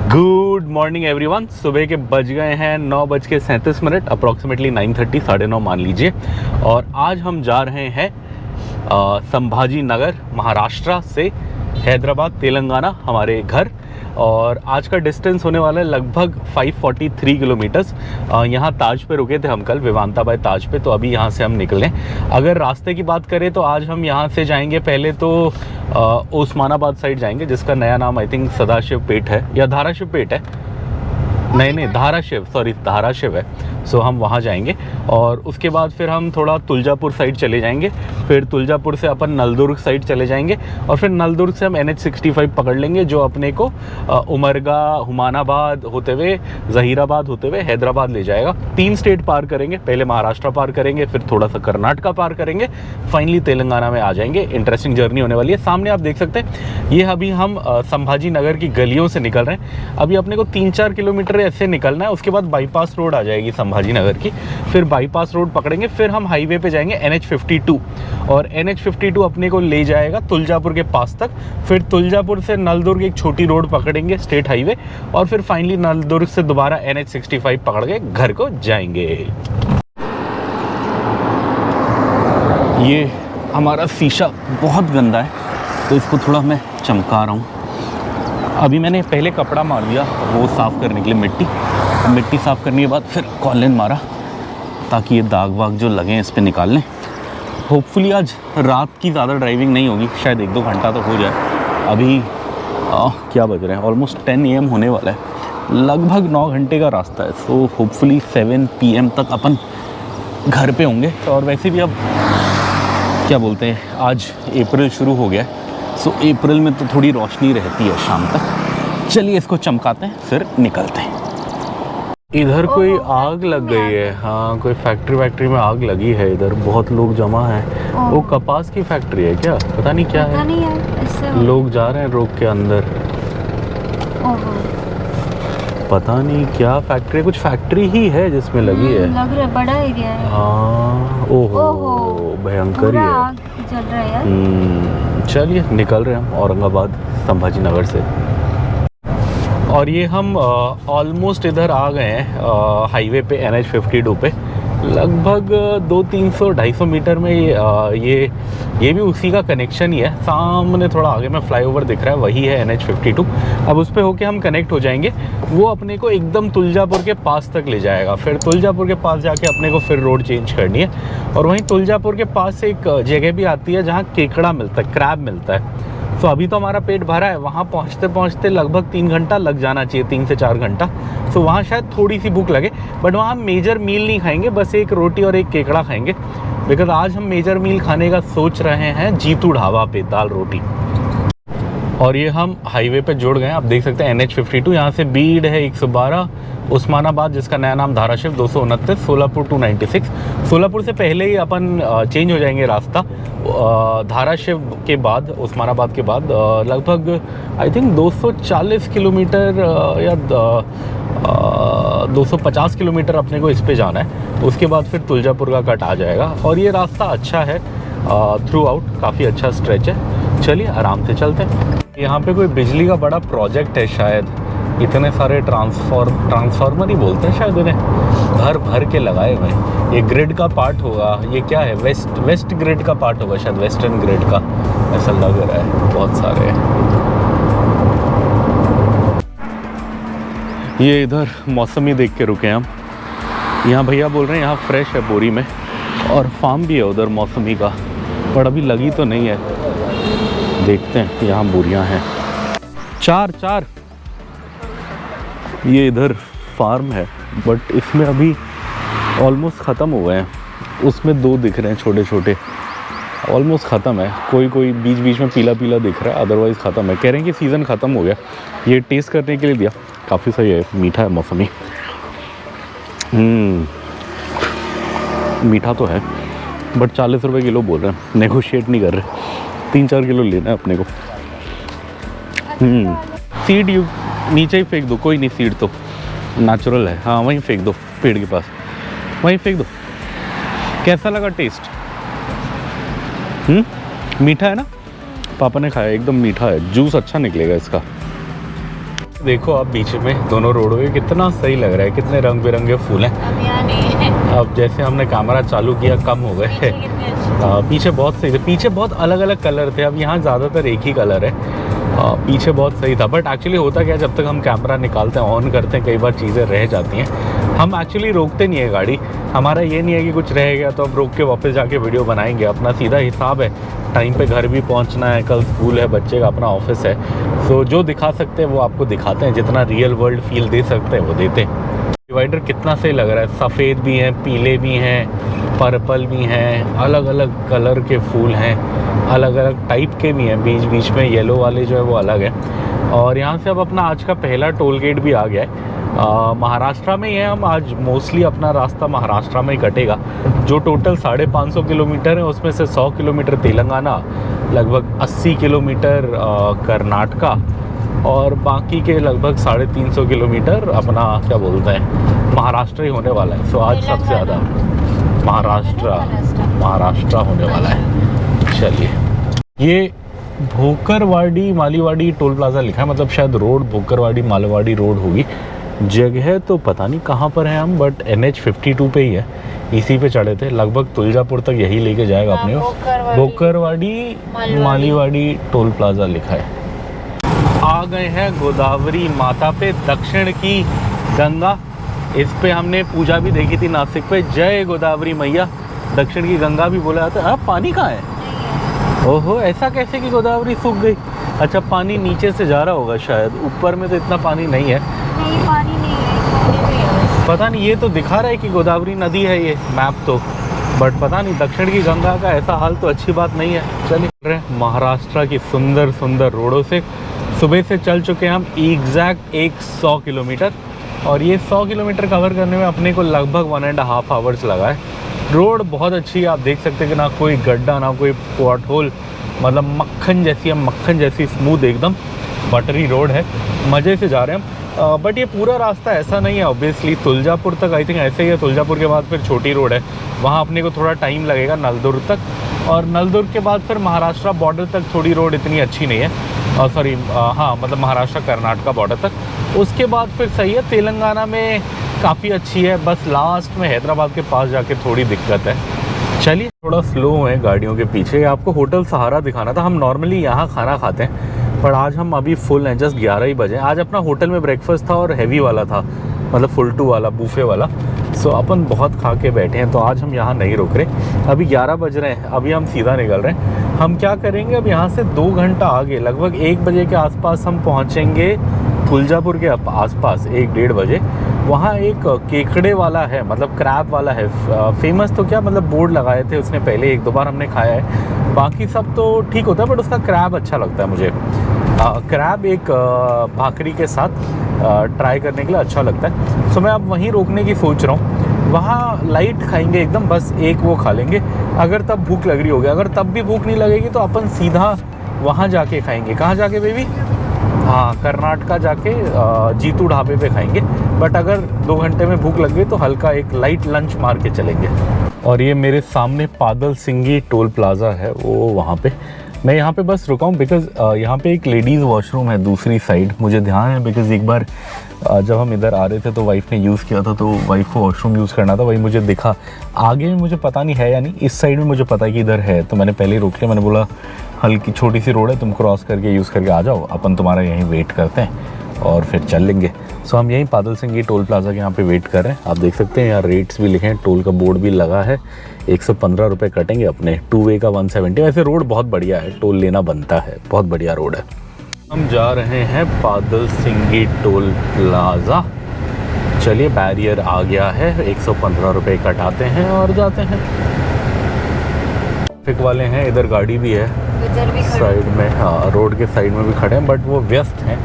Good morning everyone. सुबह के बज गए हैं 9:37, अप्रॉक्सीमेटली 9:30, 9:30 मान लीजिए। और आज हम जा रहे हैं संभाजी नगर, महाराष्ट्र से हैदराबाद तेलंगाना हमारे घर। और आज का डिस्टेंस होने वाला है लगभग 543 किलोमीटर्स। यहाँ ताज पे रुके थे हम कल, विवांता बाय ताज पे, तो अभी यहाँ से हम निकले। अगर रास्ते की बात करें तो आज हम यहाँ से जाएंगे, पहले तो उस्मानाबाद साइड जाएंगे, जिसका नया नाम आई थिंक सदाशिव पेट है या धाराशिव पेट है, नहीं धाराशिव, सॉरी धाराशिव है। सो हम वहाँ जाएंगे और उसके बाद फिर हम थोड़ा तुलजापुर साइड चले जाएंगे। फिर तुलजापुर से अपन नलदुर्ग साइड चले जाएंगे और फिर नलदुर्ग से हम NH65 पकड़ लेंगे, जो अपने को उमरगा, हुमानाबाद होते हुए, ज़हीराबाद होते हुए हैदराबाद ले जाएगा। 3 स्टेट पार करेंगे, पहले महाराष्ट्र पार करेंगे, फिर थोड़ा सा कर्नाटका पार करेंगे, फाइनली तेलंगाना में आ जाएंगे। इंटरेस्टिंग जर्नी होने वाली है। सामने आप देख सकते हैं, ये अभी हम संभाजी नगर की गलियों से निकल रहे हैं। अभी अपने को 3-4 किलोमीटर ऐसे निकलना है, उसके बाद बाईपास रोड आ जाएगी संभाजी नगर की। फिर बाईपास रोड पकड़ेंगे, फिर हम हाईवे पे जाएंगे NH52 और NH52 अपने को ले जाएगा तुलजापुर के पास तक। फिर तुलजापुर से नलदुर्ग एक छोटी रोड पकड़ेंगे, स्टेट हाईवे, और फिर फाइनली नलदुर्ग से दोबारा NH65 पकड़ के घर को जाएंगे। ये हमारा शीशा बहुत गंदा है, तो इसको थोड़ा मैं चमका रहा हूँ। अभी मैंने पहले कपड़ा मार दिया वो साफ़ करने के लिए, मिट्टी साफ़ करने के बाद फिर कॉलिन मारा, ताकि ये दाग वाग जो लगे हैं इस पर निकाल लें। होपफुली आज रात की ज़्यादा ड्राइविंग नहीं होगी, शायद 1-2 घंटा तो हो जाए। अभी क्या बज रहे हैं, ऑलमोस्ट 10 AM होने वाला है, लगभग 9 घंटे का रास्ता है। सो होपफुली 7 PM तक अपन घर पे होंगे। और वैसे भी अब क्या बोलते हैं, आज अप्रैल शुरू हो गया है, सो अप्रैल में तो थोड़ी रोशनी रहती है शाम तक। चलिए इसको चमकाते हैं, फिर निकलते हैं। इधर कोई आग लग गई है। हाँ, कोई फैक्ट्री में आग लगी है। इधर बहुत लोग जमा हैं। वो कपास की फैक्ट्री है क्या, पता नहीं क्या है, नहीं है। लोग जा रहे हैं रोक के अंदर, पता नहीं क्या फैक्ट्री, कुछ फैक्ट्री ही है जिसमें लगी है, लग रहा है बड़ा एरिया है। हाँ, ओहो भयंकर ही है, चल रहा है यार। चलिए निकल रहे हैं हम औरंगाबाद संभाजी नगर से। और ये हम ऑलमोस्ट इधर आ गए हैं हाईवे पे, NH52 पे। लगभग 200-300-250 मीटर में ये भी उसी का कनेक्शन ही है। सामने थोड़ा आगे में फ्लाईओवर दिख रहा है, वही है NH52। अब उस पे होके हम कनेक्ट हो जाएंगे। वो अपने को एकदम तुलजापुर के पास तक ले जाएगा। फिर तुलजापुर के पास जाके अपने को फिर रोड चेंज करनी है। और वहीं तुलजापुर के पास एक जगह भी आती है जहाँ केकड़ा मिलता है, क्रैब मिलता है। तो अभी तो हमारा पेट भरा है, वहाँ पहुँचते पहुँचते लगभग 3 घंटा लग जाना चाहिए, 3 से 4 घंटा। तो वहाँ शायद थोड़ी सी भूख लगे, बट वहाँ हम मेजर मील नहीं खाएंगे, बस एक रोटी और एक केकड़ा खाएंगे। बिकॉज आज हम मेजर मील खाने का सोच रहे हैं जीतू ढाबा पे, दाल रोटी। और ये हम हाईवे पे जुड़ गए हैं, आप देख सकते हैं NH52। यहाँ से बीड है 112, उस्मानाबाद जिसका नया नाम धाराशिव 229, सोलापुर 296। सोलापुर से पहले ही अपन चेंज हो जाएंगे रास्ता। धाराशिव के बाद, उस्मानाबाद के बाद लगभग आई थिंक 240 किलोमीटर या 250 किलोमीटर अपने को इस पे जाना है। उसके बाद फिर तुलजापुर का कट आ जाएगा। और ये रास्ता अच्छा है, थ्रू आउट काफ़ी अच्छा स्ट्रेच है। चलिए आराम से चलते हैं। यहाँ पे कोई बिजली का बड़ा प्रोजेक्ट है शायद, इतने सारे ट्रांसफार्मर ही बोलते हैं शायद उन्हें, भर के लगाए हुए हैं। ये ग्रिड का पार्ट होगा, ये क्या है, वेस्ट ग्रिड का पार्ट होगा शायद, वेस्टर्न ग्रिड का, ऐसा लग रहा है। बहुत सारे हैं। ये इधर मौसमी देख के रुके हैं हम। यहाँ भैया बोल रहे हैं यहाँ फ्रेश है बोरी में, और फार्म भी है उधर मौसमी का, पर अभी लगी तो नहीं है। देखते हैं, यहाँ बोरियाँ हैं 4। ये इधर फार्म है, बट इसमें अभी ऑलमोस्ट ख़त्म हो गए हैं। उसमें 2 दिख रहे हैं छोटे छोटे, ऑलमोस्ट ख़त्म है। कोई बीच में पीला दिख रहा है, अदरवाइज़ ख़त्म है। कह रहे हैं कि सीज़न ख़त्म हो गया। ये टेस्ट करने के लिए दिया, काफ़ी सही है, मीठा है मौसमी। मीठा तो है, बट 40 रुपये किलो बोल रहे हैं, नेगोशिएट नहीं कर रहे। 3-4 किलो लेना है अपने को। सीड यू नीचे ही फेंक दो, कोई नहीं, सीड तो नेचुरल है। हाँ वहीं फेंक दो, पेड़ के पास वहीं फेंक दो। कैसा लगा टेस्ट? मीठा है ना, पापा ने खाया, एकदम मीठा है, जूस अच्छा निकलेगा इसका। देखो आप बीच में दोनों रोडों पे कितना सही लग रहा है, कितने रंग बिरंगे फूल हैं। अब यहाँ नहीं है। अब जैसे हमने कैमरा चालू किया कम हो गए। पीछे कितने अच्छे। पीछे बहुत सही थे, पीछे बहुत अलग अलग कलर थे, अब यहाँ ज़्यादातर एक ही कलर है। पीछे बहुत सही था, बट एक्चुअली होता क्या है, जब तक हम कैमरा निकालते हैं ऑन करते हैं कई बार चीज़ें रह जाती हैं। हम एक्चुअली रोकते नहीं है गाड़ी, हमारा ये नहीं है कि कुछ रह गया तो अब रोक के वापस जाके वीडियो बनाएंगे। अपना सीधा हिसाब है, टाइम पे घर भी पहुंचना है, कल स्कूल है, बच्चे का अपना ऑफिस है। सो जो दिखा सकते हैं वो आपको दिखाते हैं, जितना रियल वर्ल्ड फील दे सकते हैं वो देते हैं। डिवाइडर कितना सही लग रहा है, सफ़ेद भी हैं, पीले भी हैं, पर्पल भी हैं, अलग अलग कलर के फूल हैं, अलग अलग टाइप के भी हैं। बीच बीच में येलो वाले जो है वो अलग है। और यहाँ से अब अपना आज का पहला टोल गेट भी आ गया है। महाराष्ट्र में ही है हम आज, मोस्टली अपना रास्ता महाराष्ट्र में ही कटेगा। जो टोटल 550 किलोमीटर है उसमें से 100 किलोमीटर तेलंगाना, लगभग 80 किलोमीटर कर्नाटका और बाकी के लगभग 350 किलोमीटर अपना क्या बोलते हैं महाराष्ट्र ही होने वाला है। सो आज सबसे ज़्यादा महाराष्ट्र होने वाला है। चलिए, ये भोकरवाड़ी मालीवाड़ी टोल प्लाज़ा लिखा है, मतलब शायद रोड भोकरवाड़ी मालीवाड़ी रोड होगी। जगह तो पता नहीं कहाँ पर है हम, बट NH 52 पे ही है, इसी पे चढ़े थे। लगभग तुलजापुर तक यही लेके जाएगा अपने को। भोकरवाड़ी मालीवाड़ी टोल प्लाज़ा लिखा है। आ गए हैं गोदावरी माता पे, दक्षिण की गंगा। इस पे हमने पूजा भी देखी थी नासिक पे। जय गोदावरी मैया, दक्षिण की गंगा भी बोला जाता है। पानी कहाँ है? ओहो, ऐसा कैसे कि गोदावरी सूख गई? अच्छा, पानी नीचे से जा रहा होगा शायद, ऊपर में तो इतना पानी नहीं है। नहीं, पानी नहीं है, पता नहीं, ये तो दिखा रहा है कि गोदावरी नदी है ये मैप तो, बट पता नहीं दक्षिण की गंगा का ऐसा हाल तो अच्छी बात नहीं है। चलिए, महाराष्ट्र की सुंदर सुंदर रोडों से सुबह से चल चुके हैं हम एग्जैक्ट 100 किलोमीटर, और ये 100 किलोमीटर कवर करने में अपने को लगभग 1.5 आवर्स लगा है। रोड बहुत अच्छी है, आप देख सकते हैं कि ना कोई गड्ढा ना कोई पॉट होल, मतलब मक्खन जैसी है, मक्खन जैसी स्मूथ एकदम बटरी रोड है। मज़े से जा रहे हैं हम। बट ये पूरा रास्ता ऐसा नहीं है ऑब्वियसली, तुलजापुर तक आई थिंक ऐसे ही है। तुलजापुर के बाद फिर छोटी रोड है, वहाँ अपने को थोड़ा टाइम लगेगा नलदुर्ग तक, और नलदुर्ग के बाद फिर महाराष्ट्र बॉर्डर तक थोड़ी रोड इतनी अच्छी नहीं है। सॉरी, हाँ, मतलब महाराष्ट्र कर्नाटका बॉर्डर तक। उसके बाद फिर सही है, तेलंगाना में काफ़ी अच्छी है, बस लास्ट में हैदराबाद के पास जाके थोड़ी दिक्कत है। चलिए, थोड़ा स्लो है गाड़ियों के पीछे। आपको होटल सहारा दिखाना था, हम नॉर्मली यहाँ खाना खाते हैं, पर आज हम अभी फुल हैं, जस्ट 11 ही बजे। आज अपना होटल में ब्रेकफास्ट था और हैवी वाला था, मतलब फुल टू वाला, बूफे वाला। सो अपन बहुत खा के बैठे हैं, तो आज हम यहाँ नहीं रुक रहे। अभी 11 बज रहे हैं, अभी हम सीधा निकल रहे हैं। हम क्या करेंगे, अब यहाँ से 2 घंटा आगे लगभग 1 बजे के आसपास हम पहुँचेंगे तुलजापुर के आसपास, 1-1:30 बजे। वहाँ एक केकड़े वाला है, मतलब क्रैब वाला है। फेमस तो क्या, मतलब बोर्ड लगाए थे उसने पहले, 1-2 बार हमने खाया है। बाकी सब तो ठीक होता है, बट उसका क्रैब अच्छा लगता है मुझे। क्रैब एक भाकरी के साथ ट्राई करने के लिए अच्छा लगता है। सो मैं अब वहीं रोकने की सोच रहा हूँ। वहाँ लाइट खाएंगे एकदम, बस एक वो खा लेंगे, अगर तब भूख लग रही होगी। अगर तब भी भूख नहीं लगेगी तो अपन सीधा वहाँ जाके खाएंगे। कहाँ जाके बेबी? हाँ, कर्नाटका जाके जीतू ढाबे पे खाएंगे। बट अगर 2 घंटे में भूख लग गई तो हल्का एक लाइट लंच मार के चलेंगे। और ये मेरे सामने पादल सिंगी टोल प्लाज़ा है, वो वहाँ पे। मैं यहाँ पे बस रुका हूँ बिकॉज़ यहाँ पे एक लेडीज़ वॉशरूम है दूसरी साइड, मुझे ध्यान है बिकॉज़ एक बार जब हम इधर आ रहे थे तो वाइफ़ ने यूज़ किया था, तो वाइफ़ को वॉशरूम यूज़ करना था, वही मुझे दिखा। आगे में मुझे पता नहीं है या नहीं, इस साइड में मुझे पता है कि इधर है, तो मैंने पहले ही रोक लिया। मैंने बोला हल्की छोटी सी रोड है, तुम क्रॉस करके यूज़ करके आ जाओ, अपन तुम्हारा यहीं वेट करते हैं और फिर चल लेंगे। सो हम यहीं पादल सिंगी टोल प्लाज़ा के यहाँ पे वेट कर रहे हैं। आप देख सकते हैं यहाँ रेट्स भी लिखे हैं, टोल का बोर्ड भी लगा है। 115 रुपये कटेंगे अपने, 2 वे का 170। वैसे रोड बहुत बढ़िया है, टोल लेना बनता है, बहुत बढ़िया रोड है। हम जा रहे हैं पादल सिंगी टोल प्लाज़ा। चलिए, बैरियर आ गया है, 115 रुपये कटाते हैं और जाते हैं। ट्रैफिक वाले हैं, इधर गाड़ी भी है इधर भी साइड में, हाँ, रोड के साइड में भी खड़े हैं, बट वो व्यस्त हैं,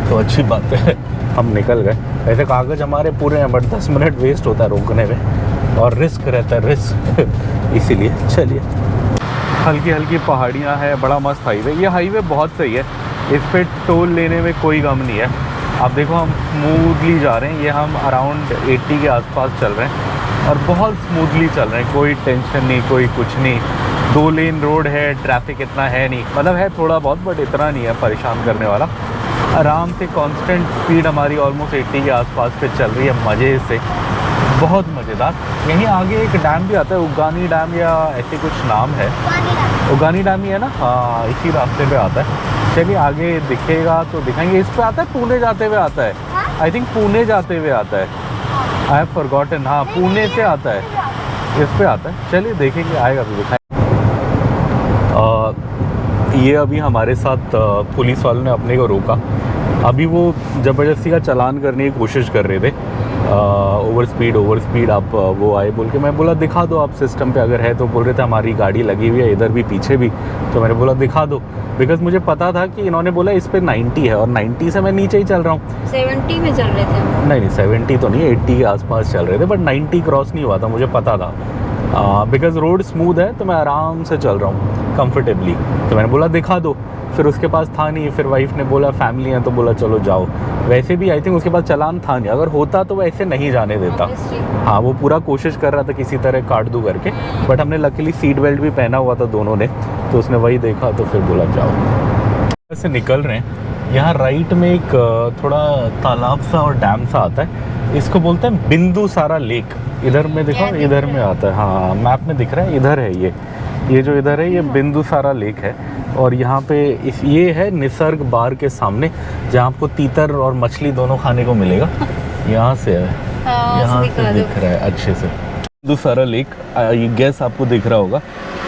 तो अच्छी बात है, हम निकल गए। वैसे कागज़ हमारे पूरे हैं, बट 10 मिनट वेस्ट होता है रोकने में, और रिस्क रहता है, रिस्क इसीलिए। चलिए, हल्की हल्की पहाड़ियाँ हैं, बड़ा मस्त हाईवे। ये हाईवे बहुत सही है, इस पे टोल लेने में कोई गम नहीं है। आप देखो, हम स्मूथली जा रहे हैं, ये हम अराउंड 80 के आसपास चल रहे हैं और बहुत स्मूथली चल रहे हैं, कोई टेंशन नहीं, कोई कुछ नहीं। 2 लेन रोड है, ट्रैफिक इतना है नहीं, मतलब है थोड़ा बहुत, बट इतना नहीं है परेशान करने वाला। आराम से कांस्टेंट स्पीड हमारी ऑलमोस्ट 80 के आसपास पे चल रही है मज़े से, बहुत मज़ेदार। यहीं आगे एक डैम भी आता है, उगानी डैम या ऐसे कुछ नाम है, उगानी डैम ही है ना, हाँ इसी रास्ते पे आता है। चलिए आगे दिखेगा तो दिखाएंगे। इस पे आता है, पुणे जाते हुए आता है, आई थिंक पुणे जाते हुए आता है, आई हैव फॉरगॉटन। हाँ पुणे से आता है, इस पे आता है। चलिए देखेंगे, आएगा तो दिखाएंगे। ये अभी हमारे साथ पुलिस वालों ने अपने को रोका। अभी वो ज़बरदस्ती का चालान करने की कोशिश कर रहे थे, ओवर स्पीड आप वो आए बोल के। मैं बोला दिखा दो आप सिस्टम पे अगर है तो। बोल रहे थे हमारी गाड़ी लगी हुई है इधर भी पीछे भी, तो मैंने बोला दिखा दो, बिकॉज मुझे पता था कि इन्होंने बोला इस पे 90 है और 90 से मैं नीचे ही चल रहा हूँ। 70 में चल रहे थे। नहीं 70 तो नहीं, 80 के आसपास चल रहे थे, बट 90 क्रॉस नहीं हुआ था, मुझे पता था। बिकॉज रोड स्मूथ है तो मैं आराम से चल रहा हूँ कंफर्टेबली। तो मैंने बोला दिखा दो, फिर उसके पास था नहीं, फिर वाइफ ने बोला फैमिली है तो बोला चलो जाओ। वैसे भी आई थिंक उसके पास चालान था नहीं, अगर होता तो वो ऐसे नहीं जाने देता। हाँ वो पूरा कोशिश कर रहा था किसी तरह काट दूँ करके, बट हमने लकीली सीट बेल्ट भी पहना हुआ था दोनों ने, तो उसने वही देखा तो फिर बोला जाओ। ऐसे निकल रहे हैं, यहाँ राइट में एक थोड़ा तालाब सा और डैम सा आता है, इसको बोलते हैं बिंदुसारा लेक। इधर में देखो, इधर में आता है, हाँ मैप में दिख रहा है, इधर है ये जो इधर है ये बिंदुसारा लेक है। और यहाँ पे ये है निसर्ग बार के सामने, जहाँ आपको तीतर और मछली दोनों खाने को मिलेगा। यहाँ से है, यहाँ से दिख रहा है अच्छे से बिंदुसारा लेक, ये गैस आपको दिख रहा होगा।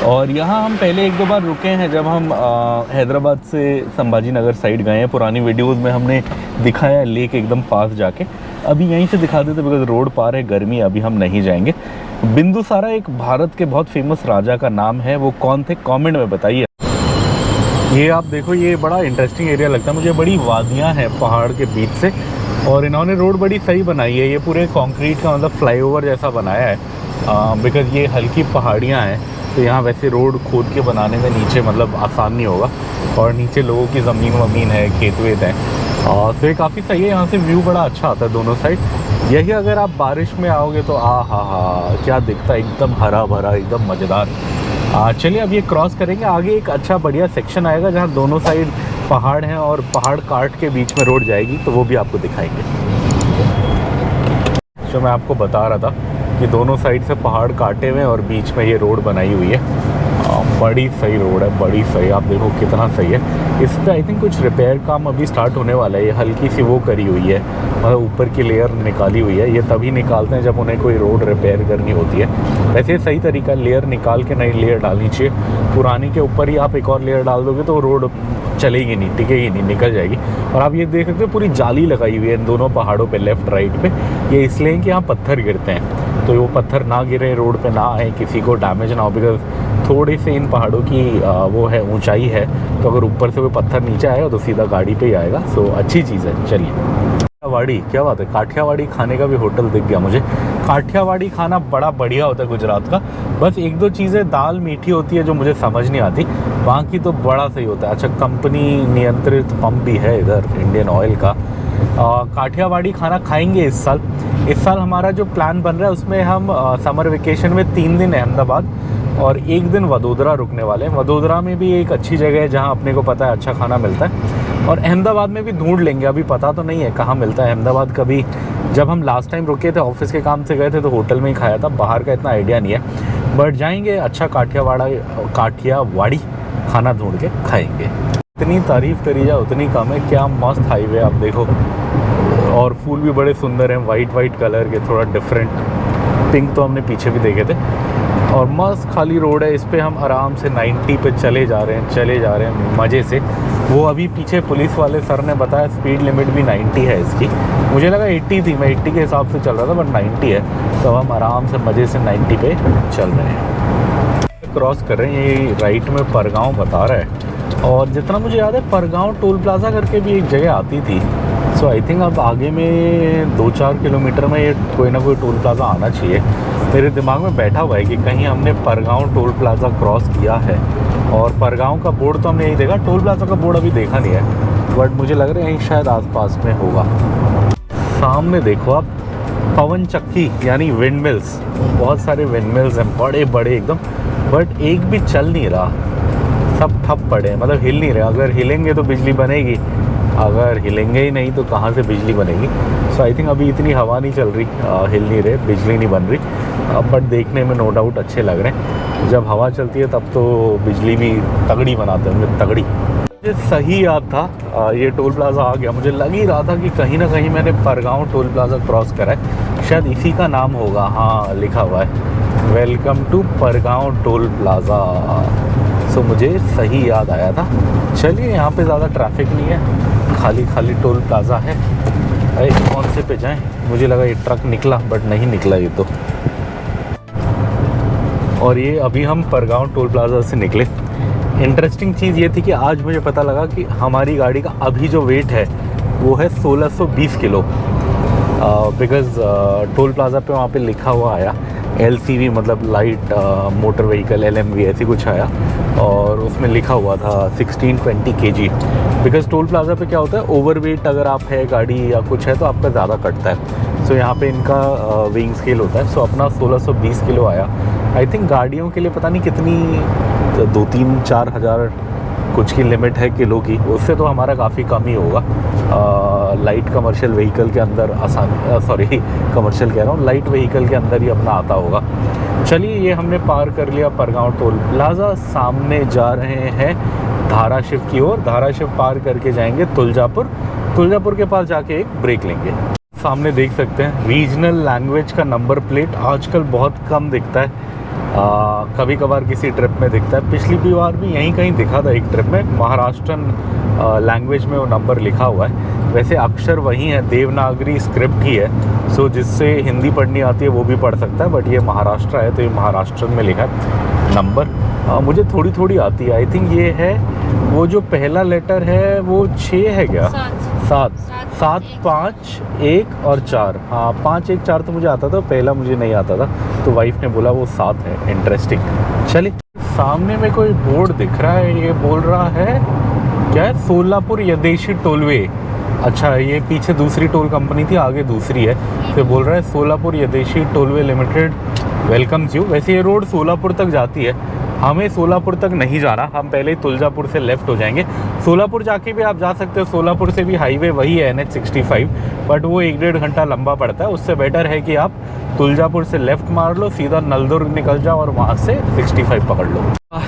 और यहाँ हम पहले एक दो बार रुके हैं जब हम हैदराबाद से संभाजी नगर साइड गए हैं। पुरानी वीडियोज़ में हमने दिखाया लेक एकदम पास जाके। अभी यहीं से दिखा देते बिकॉज रोड पार है, गर्मी, अभी हम नहीं जाएंगे। बिंदुसारा एक भारत के बहुत फेमस राजा का नाम है, वो कौन थे कमेंट में बताइए। ये आप देखो, ये बड़ा इंटरेस्टिंग एरिया लगता है मुझे, बड़ी वादियाँ हैं पहाड़ के बीच से, और इन्होंने रोड बड़ी सही बनाई है। ये पूरे कंक्रीट का मतलब फ्लाईओवर जैसा बनाया है, बिकॉज ये हल्की पहाड़ियाँ हैं तो यहाँ वैसे रोड खोद के बनाने में नीचे मतलब आसान नहीं होगा, और नीचे लोगों की ज़मीन वमीन है, खेत वेत हैं, तो ये काफ़ी सही है। यहाँ से व्यू बड़ा अच्छा आता है दोनों साइड। यही अगर आप बारिश में आओगे तो हा क्या दिखता है, एकदम हरा भरा, एकदम मज़ेदार। चलिए अब ये क्रॉस करेंगे, आगे एक अच्छा बढ़िया सेक्शन आएगा जहाँ दोनों साइड पहाड़ हैं और पहाड़ काट के बीच में रोड जाएगी, तो वो भी आपको दिखाएंगे। जो मैं आपको बता रहा था कि दोनों साइड से पहाड़ काटे हुए हैं और बीच में ये रोड बनाई हुई है। बड़ी सही रोड है, बड़ी सही, आप देखो कितना सही है। इस पर आई थिंक कुछ रिपेयर काम अभी स्टार्ट होने वाला है। ये हल्की सी वो करी हुई है, मतलब ऊपर की लेयर निकाली हुई है। ये तभी निकालते हैं जब उन्हें कोई रोड रिपेयर करनी होती है। वैसे सही तरीका, लेयर निकाल के नई लेयर डालनी चाहिए। पुरानी के ऊपर ही आप एक और लेयर डाल दोगे तो रोड चलेगी नहीं, टिकेगी नहीं, निकल जाएगी। और आप ये देख सकते हो पूरी जाली लगाई हुई है इन दोनों पहाड़ों पे, लेफ़्ट राइट पे। ये इसलिए कि यहाँ पत्थर गिरते हैं, तो वो पत्थर ना गिरे, रोड पे ना आए, किसी को डैमेज ना हो। बिकॉज थोड़ी सी इन पहाड़ों की वो है, ऊंचाई है, तो अगर ऊपर से कोई पत्थर नीचे आएगा तो सीधा गाड़ी पे ही आएगा। सो अच्छी चीज़ है। चलिए काठियावाड़ी, क्या बात है, काठियावाड़ी खाने का भी होटल दिख गया मुझे। काठियावाड़ी खाना बड़ा बढ़िया होता है गुजरात का। बस एक दो चीज़ें दाल मीठी होती है जो मुझे समझ नहीं आती, बाकी तो बड़ा सही होता है। अच्छा, कंपनी नियंत्रित पंप भी है इधर इंडियन ऑयल का। काठियावाड़ी खाना खाएंगे इस साल। इस साल हमारा जो प्लान बन रहा है उसमें हम समर वेकेशन में 3 दिन अहमदाबाद और 1 दिन वडोदरा रुकने वाले हैं। वडोदरा में भी एक अच्छी जगह है जहाँ अपने को पता है अच्छा खाना मिलता है, और अहमदाबाद में भी ढूंढ लेंगे, अभी पता तो नहीं है कहाँ मिलता है अहमदाबाद। कभी जब हम लास्ट टाइम रुके थे, ऑफिस के काम से गए थे, तो होटल में ही खाया था, बाहर का इतना आइडिया नहीं है। बट जाएंगे, अच्छा काठियावाड़ी खाना ढूंढ के खाएंगे। इतनी तारीफ़ करी जाए उतनी कम है, क्या मस्त हाईवे आप देखो। और फूल भी बड़े सुंदर हैं, वाइट कलर के, थोड़ा डिफरेंट। पिंक तो हमने पीछे भी देखे थे। और मस्त खाली रोड है, इस पे हम आराम से 90 पे चले जा रहे हैं मज़े से। वो अभी पीछे पुलिस वाले सर ने बताया स्पीड लिमिट भी 90 है इसकी, मुझे लगा 80 थी, मैं 80 के हिसाब से चल रहा था, बट 90 है। तो हम आराम से मज़े से 90 पे चल रहे हैं। क्रॉस कर रहे हैं, ये राइट में परगांव बता रहा है, और जितना मुझे याद है परगांव टोल प्लाजा करके भी एक जगह आती थी। सो आई थिंक अब आगे में 2-4 किलोमीटर में ये कोई ना कोई टोल प्लाज़ा आना चाहिए। मेरे दिमाग में बैठा हुआ है कि कहीं हमने परगांव टोल प्लाज़ा क्रॉस किया है, और परगांव का बोर्ड तो हमने यही देखा, टोल प्लाज़ा का बोर्ड अभी देखा नहीं है, बट मुझे लग रहा है यहीं शायद आसपास में होगा। सामने देखो आप, पवन चक्की यानी विंड मिल्स, बहुत सारे विंड मिल्स हैं, बड़े बड़े एकदम, बट एक भी चल नहीं रहा, सब ठप पड़े हैं, मतलब हिल नहीं रहे। अगर हिलेंगे तो बिजली बनेगी, अगर हिलेंगे ही नहीं तो कहाँ से बिजली बनेगी। सो आई थिंक अभी इतनी हवा नहीं चल रही, हिल नहीं रहे, बिजली नहीं बन रही, बट देखने में नो डाउट अच्छे लग रहे हैं। जब हवा चलती है तब तो बिजली भी तगड़ी बनाते होंगे, तगड़ी। मुझे सही याद था ये टोल प्लाज़ा आ गया, मुझे लग ही रहा था कि कहीं ना कहीं मैंने परगांव टोल प्लाज़ा क्रॉस करा है, शायद इसी का नाम होगा। हाँ, लिखा हुआ है वेलकम टू परगांव टोल प्लाज़ा। सो मुझे सही याद आया था। चलिए, यहाँ पे ज़्यादा ट्रैफिक नहीं है, खाली खाली टोल प्लाज़ा है। अरे कौन से पे जाएं? मुझे लगा ये ट्रक निकला, बट नहीं निकला ये तो। और ये अभी हम परगांव टोल प्लाज़ा से निकले। इंटरेस्टिंग चीज़ ये थी कि आज मुझे पता लगा कि हमारी गाड़ी का अभी जो वेट है वो है 1620 किलो, बिकॉज़ टोल प्लाज़ा पे वहाँ पे लिखा हुआ आया LCV, मतलब लाइट मोटर व्हीकल, LMV ऐसी कुछ आया, और उसमें लिखा हुआ था 1620 kg। बिकॉज़ टोल प्लाज़ा पे क्या होता है, ओवर वेट अगर आप है गाड़ी या कुछ है तो आपका ज़्यादा कटता है। सो यहाँ पे इनका वेइंग स्केल होता है। सो अपना 1620 किलो आया। आई थिंक गाड़ियों के लिए पता नहीं कितनी 2-3-4 हज़ार कुछ की लिमिट है किलो की, उससे तो हमारा काफ़ी कम ही होगा। लाइट कमर्शियल व्हीकल के अंदर कमर्शियल कह रहा हूँ, लाइट व्हीकल के अंदर ही अपना आता होगा। चलिए, ये हमने पार कर लिया परगांव टोल प्लाज़ा। सामने जा रहे हैं धाराशिव की ओर। धाराशिव पार करके जाएंगे तुलजापुर। तुलजापुर के पास जाके एक ब्रेक लेंगे। सामने देख सकते हैं रीजनल लैंग्वेज का नंबर प्लेट आजकल बहुत कम दिखता है, कभी कभार किसी ट्रिप में दिखता है। पिछली बार भी यहीं कहीं दिखा था एक ट्रिप में, महाराष्ट्रन लैंग्वेज में वो नंबर लिखा हुआ है। वैसे अक्षर वही है, देवनागरी स्क्रिप्ट ही है, सो जिससे हिंदी पढ़नी आती है वो भी पढ़ सकता है, बट ये महाराष्ट्र है तो ये महाराष्ट्रन में लिखा है नंबर। मुझे थोड़ी थोड़ी आती है। आई थिंक ये है वो जो पहला लेटर है वो 6 है क्या? 7, 5, 1 और 4। हाँ, 5, 1, 4 तो मुझे आता था, पहला मुझे नहीं आता था, तो वाइफ ने बोला वो 7 है। इंटरेस्टिंग। चलिए, सामने में कोई बोर्ड दिख रहा है, ये बोल रहा है क्या है, सोलापुर यदेशी टोलवे। अच्छा, ये पीछे दूसरी टोल कंपनी थी, आगे दूसरी है। तो बोल रहा है Solapur Yadeshi tollway limited welcomes you. वैसे ये रोड सोलापुर तक जाती है, हमें सोलापुर तक नहीं जाना, हम पहले ही तुलजापुर से लेफ़्ट हो जाएंगे। सोलापुर जाके भी आप जा सकते हो, सोलापुर से भी हाईवे वही है NH65, बट वो 1-1.5 घंटा लंबा पड़ता है। उससे बेटर है कि आप तुलजापुर से लेफ़्ट मार लो, सीधा नलदुर्ग निकल जाओ और वहाँ से 65 पकड़ लो।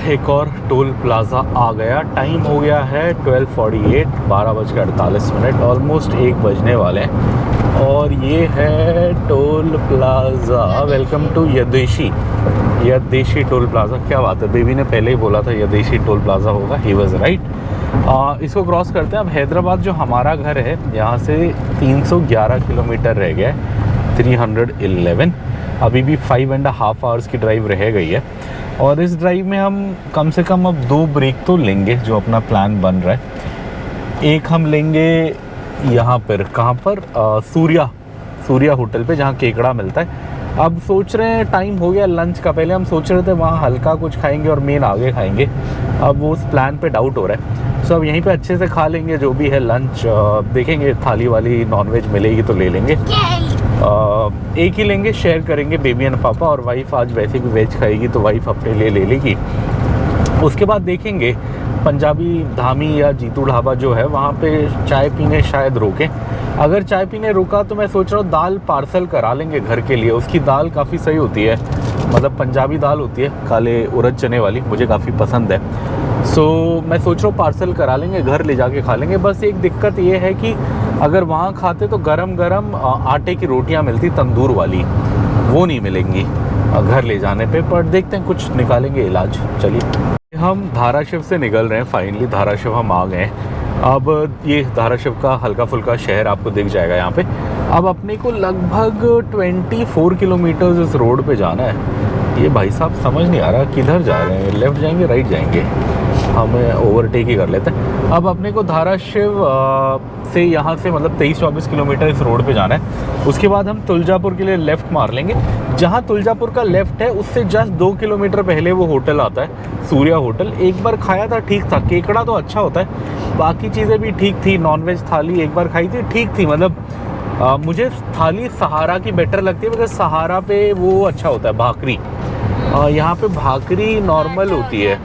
एक और टोल प्लाज़ा आ गया। टाइम हो गया है 12:48, 12:48, ऑलमोस्ट 1 बजने वाले हैं। और ये है toll plaza. Welcome to Yadeshi toll plaza. क्या बात है, बेबी ने पहले ही बोला था यदेशी टोल प्लाज़ा होगा, ही वाज राइट। इसको क्रॉस करते हैं। अब हैदराबाद जो हमारा घर है यहाँ से 311 किलोमीटर रह गया है, 311। अभी भी 5.5 आवर्स की ड्राइव रह गई है, और इस ड्राइव में हम कम से कम अब 2 ब्रेक तो लेंगे, जो अपना प्लान बन रहा है। एक हम लेंगे यहाँ पर, कहाँ पर, सूर्या होटल पे, जहाँ केकड़ा मिलता है। अब सोच रहे हैं टाइम हो गया लंच का, पहले हम सोच रहे थे वहाँ हल्का कुछ खाएंगे और मेन आगे खाएंगे, अब वो उस प्लान पे डाउट हो रहा है। सो अब यहीं पे अच्छे से खा लेंगे जो भी है लंच। देखेंगे थाली वाली नॉनवेज मिलेगी तो ले लेंगे, एक ही लेंगे, शेयर करेंगे बेबी एंड पापा, और वाइफ आज वैसे भी वेज खाएगी तो वाइफ अपने लिए ले लेगी। उसके बाद देखेंगे पंजाबी धामी या जीतू ढाबा जो है वहाँ पे चाय पीने शायद रोकें। अगर चाय पीने रुका तो मैं सोच रहा हूँ दाल पार्सल करा लेंगे घर के लिए। उसकी दाल काफ़ी सही होती है, मतलब पंजाबी दाल होती है, काले उड़द चने वाली, मुझे काफ़ी पसंद है। सो मैं सोच रहा हूँ पार्सल करा लेंगे, घर ले जाके खा लेंगे। बस एक दिक्कत ये है कि अगर वहाँ खाते तो गरम गरम आटे की रोटियाँ मिलती तंदूर वाली, वो नहीं मिलेंगी घर ले जाने पे, पर देखते हैं कुछ निकालेंगे इलाज। चलिए, हम धाराशिव से निकल रहे हैं फाइनली। धाराशिव हम आ गए हैं। अब ये धाराशिव का हल्का फुल्का शहर आपको दिख जाएगा यहाँ पे। अब अपने को लगभग 24 किलोमीटर्स इस रोड पे जाना है। ये भाई साहब समझ नहीं आ रहा किधर जा रहे हैं, लेफ़्ट जाएंगे राइट जाएंगे, हमें ओवरटेक ही कर लेते हैं। अब अपने को धाराशिव से यहाँ से मतलब 23-24 किलोमीटर इस रोड पे जाना है। उसके बाद हम तुलजापुर के लिए लेफ़्ट मार लेंगे। जहाँ तुलजापुर का लेफ़्ट है उससे जस्ट 2 किलोमीटर पहले वो होटल आता है, सूर्या होटल। एक बार खाया था, ठीक था, केकड़ा तो अच्छा होता है, बाकी चीज़ें भी ठीक थी। नॉनवेज थाली एक बार खाई थी, ठीक थी, मतलब मुझे थाली सहारा की बेटर लगती है, बिकॉज सहारा पे वो अच्छा होता है भाकरी। यहाँ पे भाकरी नॉर्मल होती है,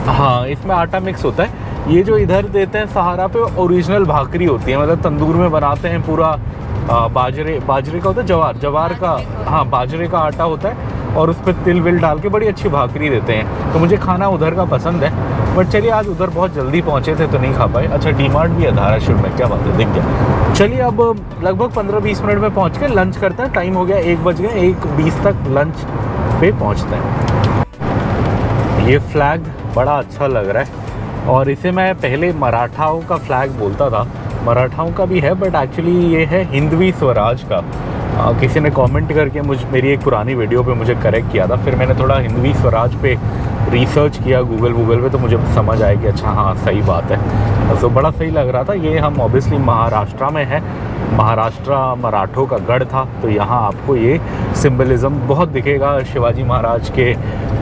हाँ इसमें आटा मिक्स होता है। ये जो इधर देते हैं सहारा पे ओरिजिनल भाकरी होती है, मतलब तंदूर में बनाते हैं पूरा। बाजरे का होता है, जवार का, हाँ बाजरे का आटा होता है और उस पर तिल विल डाल के बड़ी अच्छी भाकरी देते हैं। तो मुझे खाना उधर का पसंद है, बट चलिए आज उधर बहुत जल्दी पहुँचे थे तो नहीं खा पाए। अच्छा डी-मार्ट भी है धाराशिव में, क्या बात है, दिख गया। चलिए अब लगभग 15-20 मिनट में पहुँच के लंच करते हैं। टाइम हो गया 1 बज गए, 1:20 तक लंच पे पहुँचते हैं। ये फ्लैग बड़ा अच्छा लग रहा है और इसे मैं पहले मराठाओं का फ्लैग बोलता था, मराठाओं का भी है बट एक्चुअली ये है हिंदवी स्वराज का। किसी ने कमेंट करके मेरी एक पुरानी वीडियो पे मुझे करेक्ट किया था, फिर मैंने थोड़ा हिंदवी स्वराज पे रिसर्च किया गूगल पे, तो मुझे समझ आया कि अच्छा हाँ सही बात है। तो बड़ा सही लग रहा था। ये हम ऑब्वियसली महाराष्ट्र में है, महाराष्ट्र मराठों का गढ़ था, तो यहाँ आपको ये सिंबलिज़म बहुत दिखेगा। शिवाजी महाराज के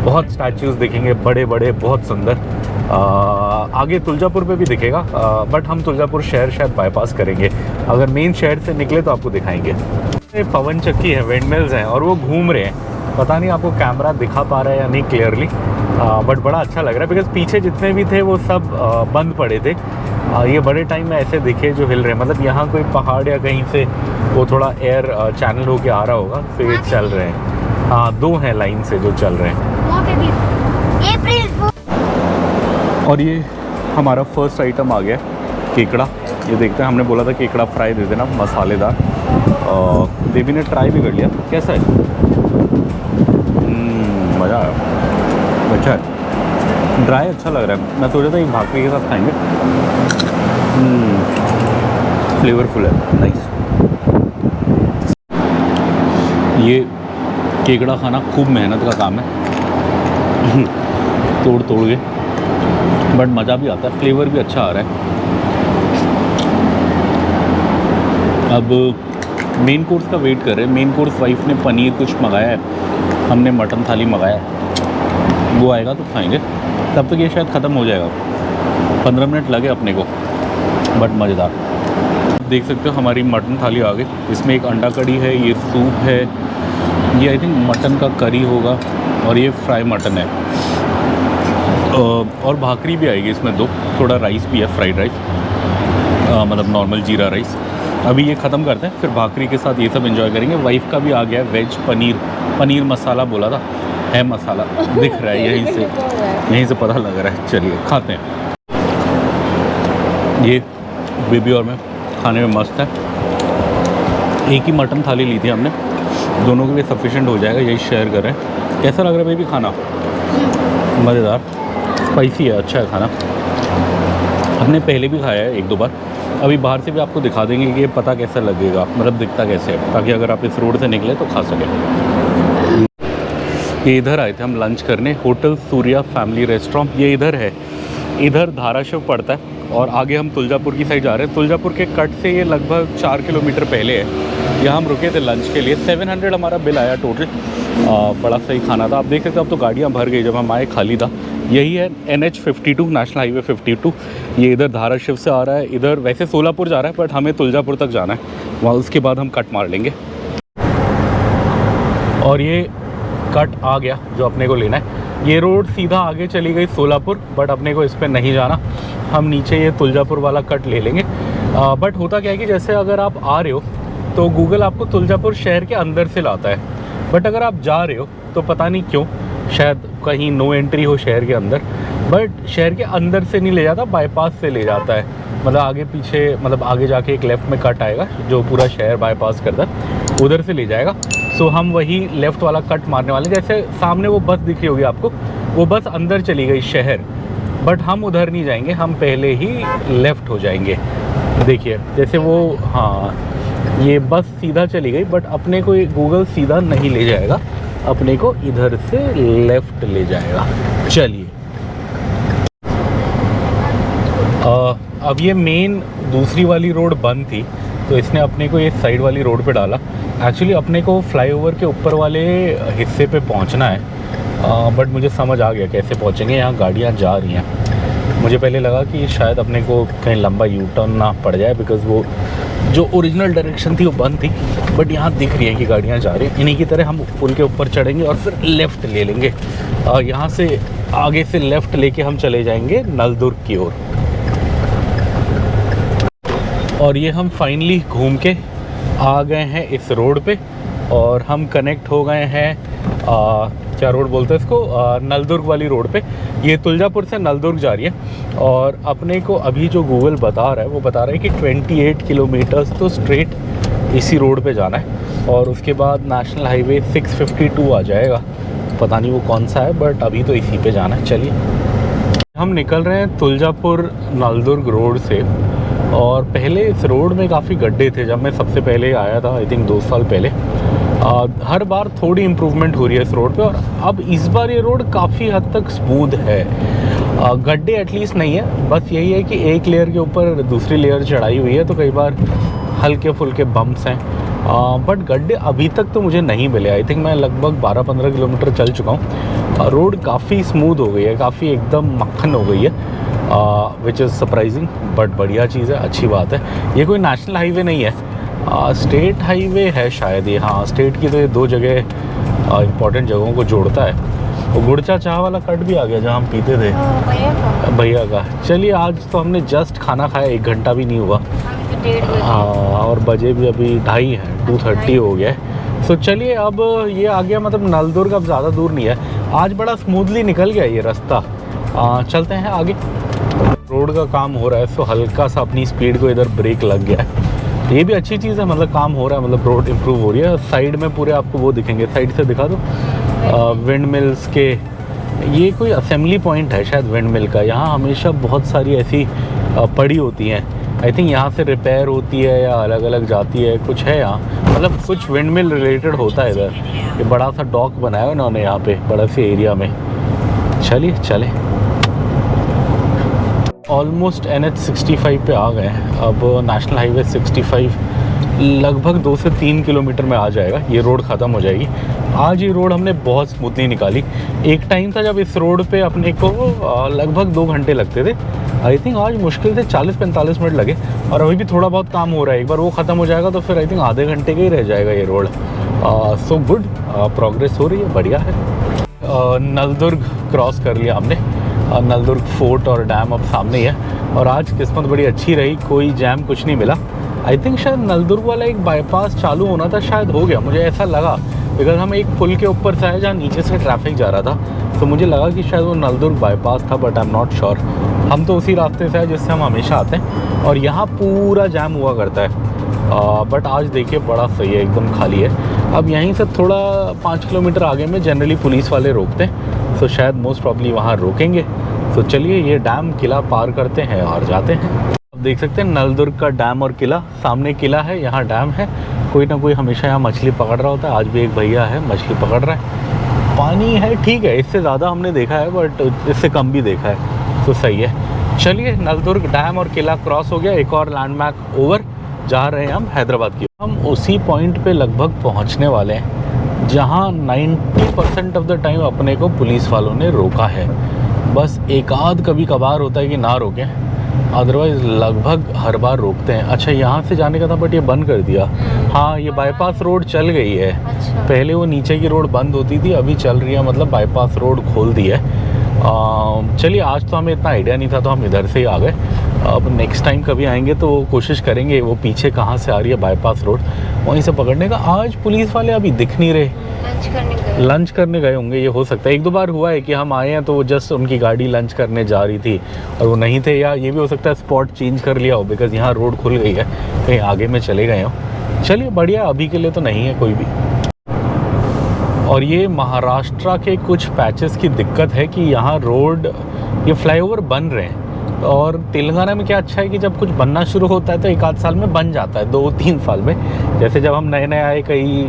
बहुत स्टैचूज़ दिखेंगे, बड़े बड़े, बहुत सुंदर। आगे तुलजापुर पे भी दिखेगा, बट हम तुलजापुर शहर शायद बाईपास करेंगे। अगर मेन शहर से निकले तो आपको दिखाएंगे। ये पवन चक्की है, विंडमिल्स हैं और वो घूम रहे हैं। पता नहीं आपको कैमरा दिखा पा रहा है या नहीं क्लियरली, बट बड़ा अच्छा लग रहा है बिकॉज पीछे जितने भी थे वो सब बंद पड़े थे। ये बड़े टाइम में ऐसे दिखे जो हिल रहे हैं, मतलब यहाँ कोई पहाड़ या कहीं से वो थोड़ा एयर चैनल होके आ रहा होगा, तो ये चल रहे हैं। हाँ 2 हैं लाइन से जो चल रहे हैं। और ये हमारा फर्स्ट आइटम आ गया केकड़ा। ये देखते हैं, हमने बोला था केकड़ा फ्राई दे देना मसालेदार, देवी ने ट्राई भी कर लिया। कैसा है? मज़ा आया, अच्छा है, ड्राई अच्छा लग रहा है। मैं सोचा था एक भाकरी के साथ खाएंगे। फ्लेवरफुल है, नाइस। ये केकड़ा खाना खूब मेहनत का काम है तोड़ के, बट मज़ा भी आता है, फ्लेवर भी अच्छा आ रहा है। अब मेन कोर्स का वेट कर रहे हैं। मेन कोर्स वाइफ ने पनीर कुछ मंगाया है, हमने मटन थाली मंगाया है, वो आएगा तो खाएंगे। तब तक ये शायद ख़त्म हो जाएगा, 15 मिनट लगे अपने को, बट मज़ेदार। देख सकते हो हमारी मटन थाली आ गई। इसमें एक अंडा कड़ी है, ये सूप है, ये आई थिंक मटन का करी होगा और ये फ्राई मटन है। और भाकरी भी आएगी इसमें 2, थोड़ा राइस भी है, फ्राइड राइस, मतलब नॉर्मल जीरा राइस। अभी ये ख़त्म करते हैं, फिर भाकरी के साथ ये सब एंजॉय करेंगे। वाइफ का भी आ गया वेज पनीर मसाला बोला था, है मसाला दिख रहा है, यहीं से पता लग रहा है। चलिए खाते हैं। ये बेबी और मैं खाने में मस्त है। एक ही मटन थाली ली थी हमने, दोनों के लिए सफिशिएंट हो जाएगा, यही शेयर कर रहे हैं। कैसा लग रहा है बेबी खाना? मज़ेदार, स्पाइसी है, अच्छा है खाना। हमने पहले भी खाया है 1-2 बार, अभी बाहर से भी आपको दिखा देंगे कि ये पता कैसा लगेगा, मतलब दिखता कैसे है, ताकि अगर आप इस रोड से निकले तो खा सकें। ये इधर आए थे हम लंच करने, होटल सूर्या फैमिली रेस्टोरेंट, ये इधर है, इधर धाराशिव पड़ता है और आगे हम तुलजापुर की साइड जा रहे हैं। तुलजापुर के कट से ये लगभग 4 किलोमीटर पहले है। यहाँ हम रुके थे लंच के लिए, 700 हमारा बिल आया टोटल। बड़ा सही खाना था। आप देख सकते हो अब तो गाड़ियाँ भर गई, जब हम आए खाली था। यही है NH 52, नेशनल हाईवे 52। ये इधर धाराशिव से आ रहा है, इधर वैसे सोलापुर जा रहा है बट हमें तुलजापुर तक जाना है, वहाँ उसके बाद हम कट मार लेंगे। और ये कट आ गया जो अपने को लेना है। ये रोड सीधा आगे चली गई सोलापुर, बट अपने को इस पर नहीं जाना, हम नीचे ये तुलजापुर वाला कट ले लेंगे। बट होता क्या है कि जैसे अगर आप आ रहे हो तो गूगल आपको तुलजापुर शहर के अंदर से लाता है, बट अगर आप जा रहे हो तो पता नहीं क्यों, शायद कहीं नो एंट्री हो शहर के अंदर, बट शहर के अंदर से नहीं ले जाता, बाईपास से ले जाता है। मतलब आगे पीछे, मतलब आगे जाके एक लेफ़्ट में कट आएगा जो पूरा शहर बाईपास करता है, उधर से ले जाएगा। सो हम वही लेफ़्ट वाला कट मारने वाले। जैसे सामने वो बस दिख रही होगी आपको, वो बस अंदर चली गई शहर, बट हम उधर नहीं जाएंगे, हम पहले ही लेफ़्ट हो जाएंगे। देखिए जैसे वो, हाँ ये बस सीधा चली गई, बट अपने को गूगल सीधा नहीं ले जाएगा, अपने को इधर से लेफ़्ट ले जाएगा। चलिए अब ये मेन दूसरी वाली रोड बंद थी तो इसने अपने को ये साइड वाली रोड पे डाला। एक्चुअली अपने को फ्लाईओवर के ऊपर वाले हिस्से पे पहुंचना है, बट मुझे समझ आ गया कैसे पहुंचेंगे। यहाँ गाड़ियाँ जा रही हैं, मुझे पहले लगा कि शायद अपने को कहीं लंबा यू टर्न ना पड़ जाए, बिकॉज़ वो जो ओरिजिनल डायरेक्शन थी वो बंद थी, बट यहाँ दिख रही है कि गाड़ियाँ जा रही हैं। इन्हीं की तरह हम पुल के ऊपर चढ़ेंगे और फिर लेफ़्ट ले लेंगे। यहाँ से आगे से लेफ़्ट लेके हम चले जाएंगे नलदुर्ग की ओर। और ये हम फाइनली घूम के आ गए हैं इस रोड पे और हम कनेक्ट हो गए हैं क्या रोड बोलते हैं इसको, नलदुर्ग वाली रोड पे। ये तुलजापुर से नलदुर्ग जा रही है और अपने को अभी जो गूगल बता रहा है वो बता रहा है कि 28 किलोमीटर्स तो स्ट्रेट इसी रोड पे जाना है और उसके बाद नेशनल हाईवे 652 आ जाएगा, पता नहीं वो कौन सा है, बट अभी तो इसी पे जाना है। चलिए हम निकल रहे हैं तुलजापुर नलदुर्ग रोड से। और पहले इस रोड में काफ़ी गड्ढे थे जब मैं सबसे पहले आया था, आई थिंक 2 साल पहले। हर बार थोड़ी इम्प्रूवमेंट हो रही है इस रोड पे और अब इस बार ये रोड काफ़ी हद तक स्मूथ है। गड्ढे एटलीस्ट नहीं है, बस यही है कि एक लेयर के ऊपर दूसरी लेयर चढ़ाई हुई है तो कई बार हल्के फुल्के बम्प्स हैं, बट गड्ढे अभी तक तो मुझे नहीं मिले। आई थिंक मैं लगभग 12-15 किलोमीटर चल चुका हूँ। रोड काफ़ी स्मूथ हो गई है, काफ़ी एकदम मक्खन हो गई है, विच इज़ सरप्राइजिंग, बट बढ़िया चीज़ है, अच्छी बात है। ये कोई नेशनल हाईवे नहीं है, स्टेट हाईवे है शायद ये। हाँ, स्टेट की तो ये 2 जगह इंपॉर्टेंट जगहों को जोड़ता है। वो गुड़चा चाह वाला कट भी आ गया जहाँ हम पीते थे भैया का। चलिए आज तो हमने जस्ट खाना खाया, 1 घंटा भी नहीं हुआ। हाँ, और बजे भी अभी 2:30 हैं, 2:30 हो गया है। सो चलिए अब ये आ गया, मतलब नलदुर्ग अब ज़्यादा दूर नहीं है। आज बड़ा स्मूथली निकल गया ये रास्ता। चलते हैं आगे। रोड का काम हो रहा है सो हल्का सा अपनी स्पीड को इधर ब्रेक लग गया है, ये भी अच्छी चीज़ है, मतलब काम हो रहा है, मतलब रोड इम्प्रूव हो रही है। साइड में पूरे आपको वो दिखेंगे, साइड से दिखा दो विंड मिल्स के। ये कोई असेंबली पॉइंट है शायद विंड मिल का, यहाँ हमेशा बहुत सारी ऐसी पड़ी होती हैं। आई थिंक यहाँ से रिपेयर होती है या अलग अलग जाती है, कुछ है यहाँ, मतलब कुछ विंड मिल रिलेटेड होता है इधर। ये बड़ा सा डॉक बनाया है उन्होंने यहाँ पे बड़ा से एरिया में। चलिए चले, ऑलमोस्ट NH 65 पे आ गए हैं। अब नेशनल हाईवे 65 लगभग 2 से 3 किलोमीटर में आ जाएगा, ये रोड ख़त्म हो जाएगी। आज ये रोड हमने बहुत स्मूथली निकाली। एक टाइम था जब इस रोड पे अपने को लगभग 2 घंटे लगते थे। आई थिंक आज मुश्किल से 40-45 मिनट लगे और अभी भी थोड़ा बहुत काम हो रहा है। एक बार वो ख़त्म हो जाएगा तो फिर आई थिंक आधे घंटे का ही रह जाएगा ये रोड। सो गुड, प्रोग्रेस हो रही है, बढ़िया है। नलदुर्ग क्रॉस कर लिया हमने, नलदुर्ग फोर्ट और डैम अब सामने ही है। और आज किस्मत बड़ी अच्छी रही, कोई जैम कुछ नहीं मिला। आई थिंक शायद नलदुर्ग वाला एक बाईपास चालू होना था, शायद हो गया, मुझे ऐसा लगा, बिकॉज हम एक पुल के ऊपर से आए जहाँ नीचे से ट्रैफिक जा रहा था, तो मुझे लगा कि शायद वो नलदुर्ग बाईपास था, but I am not sure. हम तो उसी रास्ते से आए जिससे हम हमेशा आते हैं और यहाँ पूरा जैम हुआ करता है, बट आज देखिए बड़ा सही है, एकदम खाली है। अब यहीं से थोड़ा 5 किलोमीटर आगे में जनरली पुलिस वाले रोकते हैं, तो शायद मोस्ट प्रॉब्ली वहाँ रोकेंगे। तो चलिए ये डैम किला पार करते हैं और जाते हैं। अब देख सकते हैं नलदुर्ग का डैम और किला, सामने किला है, यहाँ डैम है। कोई ना कोई हमेशा यहाँ मछली पकड़ रहा होता है, आज भी एक भैया है मछली पकड़ रहा है। पानी है ठीक है, इससे ज़्यादा हमने देखा है बट इससे कम भी देखा है, तो सही है। चलिए नलदुर्ग डैम और किला क्रॉस हो गया, एक और लैंडमार्क ओवर, जा रहे हैं हम हैदराबाद की। हम उसी पॉइंट पे लगभग पहुंचने वाले हैं जहां 90% ऑफ द टाइम अपने को पुलिस वालों ने रोका है। बस एक आध कभी कभार होता है कि ना रोकें, अदरवाइज़ लगभग हर बार रोकते हैं। अच्छा यहाँ से जाने का था बट ये बंद कर दिया। हाँ, ये बाईपास रोड चल गई है। अच्छा। पहले वो नीचे की रोड बंद होती थी, अभी चल रही है, मतलब बाईपास रोड खोल दी है। चलिए आज तो हमें इतना आइडिया नहीं था तो हम इधर से ही आ गए। अब नेक्स्ट टाइम कभी आएंगे तो कोशिश करेंगे वो पीछे कहाँ से आ रही है बाईपास रोड, वहीं से पकड़ने का। आज पुलिस वाले अभी दिख नहीं रहे, लंच करने गए होंगे, ये हो सकता है। 1-2 बार हुआ है कि हम आए हैं तो वो जस्ट उनकी गाड़ी लंच करने जा रही थी और वो नहीं थे, या ये भी हो सकता है स्पॉट चेंज कर लिया हो, बिकॉज़ यहाँ रोड खुल गई है, कहीं आगे में चले गए हो। चलिए बढ़िया, अभी के लिए तो नहीं है कोई भी। और ये महाराष्ट्र के कुछ पैचेस की दिक्कत है कि यहाँ रोड, ये फ्लाईओवर बन रहे हैं। और तेलंगाना में क्या अच्छा है कि जब कुछ बनना शुरू होता है तो 1 आध साल में बन जाता है, 2-3 साल में। जैसे जब हम नए आए, कई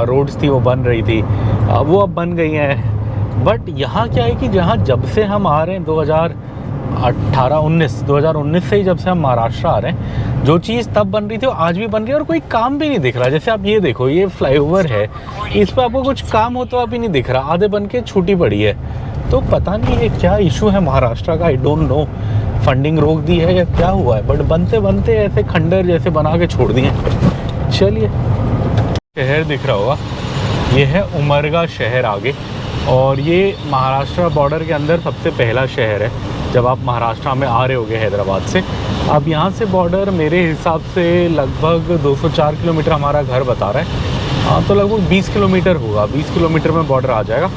रोड्स थी वो बन रही थी, वो अब बन गई हैं। बट यहाँ क्या है कि जहाँ जब से हम आ रहे हैं 2019 से ही जब से हम महाराष्ट्र आ रहे हैं, जो चीज़ तब बन रही थी वो आज भी बन रही है और कोई काम भी नहीं दिख रहा। जैसे आप ये देखो, ये फ्लाईओवर है, इस पर आपको कुछ काम होता हुआ भी नहीं दिख रहा, आधे बन के छूटी पड़ी है। तो पता नहीं ये क्या इशू है महाराष्ट्र का, आई डोंट नो, फंडिंग रोक दी है या क्या हुआ है, बट बनते बनते ऐसे खंडर जैसे बना के छोड़ दिए। चलिए, शहर दिख रहा होगा, ये है उमरगा शहर आगे, और ये महाराष्ट्र बॉर्डर के अंदर सबसे पहला शहर है। जब आप महाराष्ट्र में आ रहे होगे हैदराबाद से। अब यहाँ से बॉर्डर मेरे हिसाब से लगभग 204 किलोमीटर हमारा घर बता रहा है, तो लगभग 20 किलोमीटर होगा, 20 किलोमीटर में बॉर्डर आ जाएगा।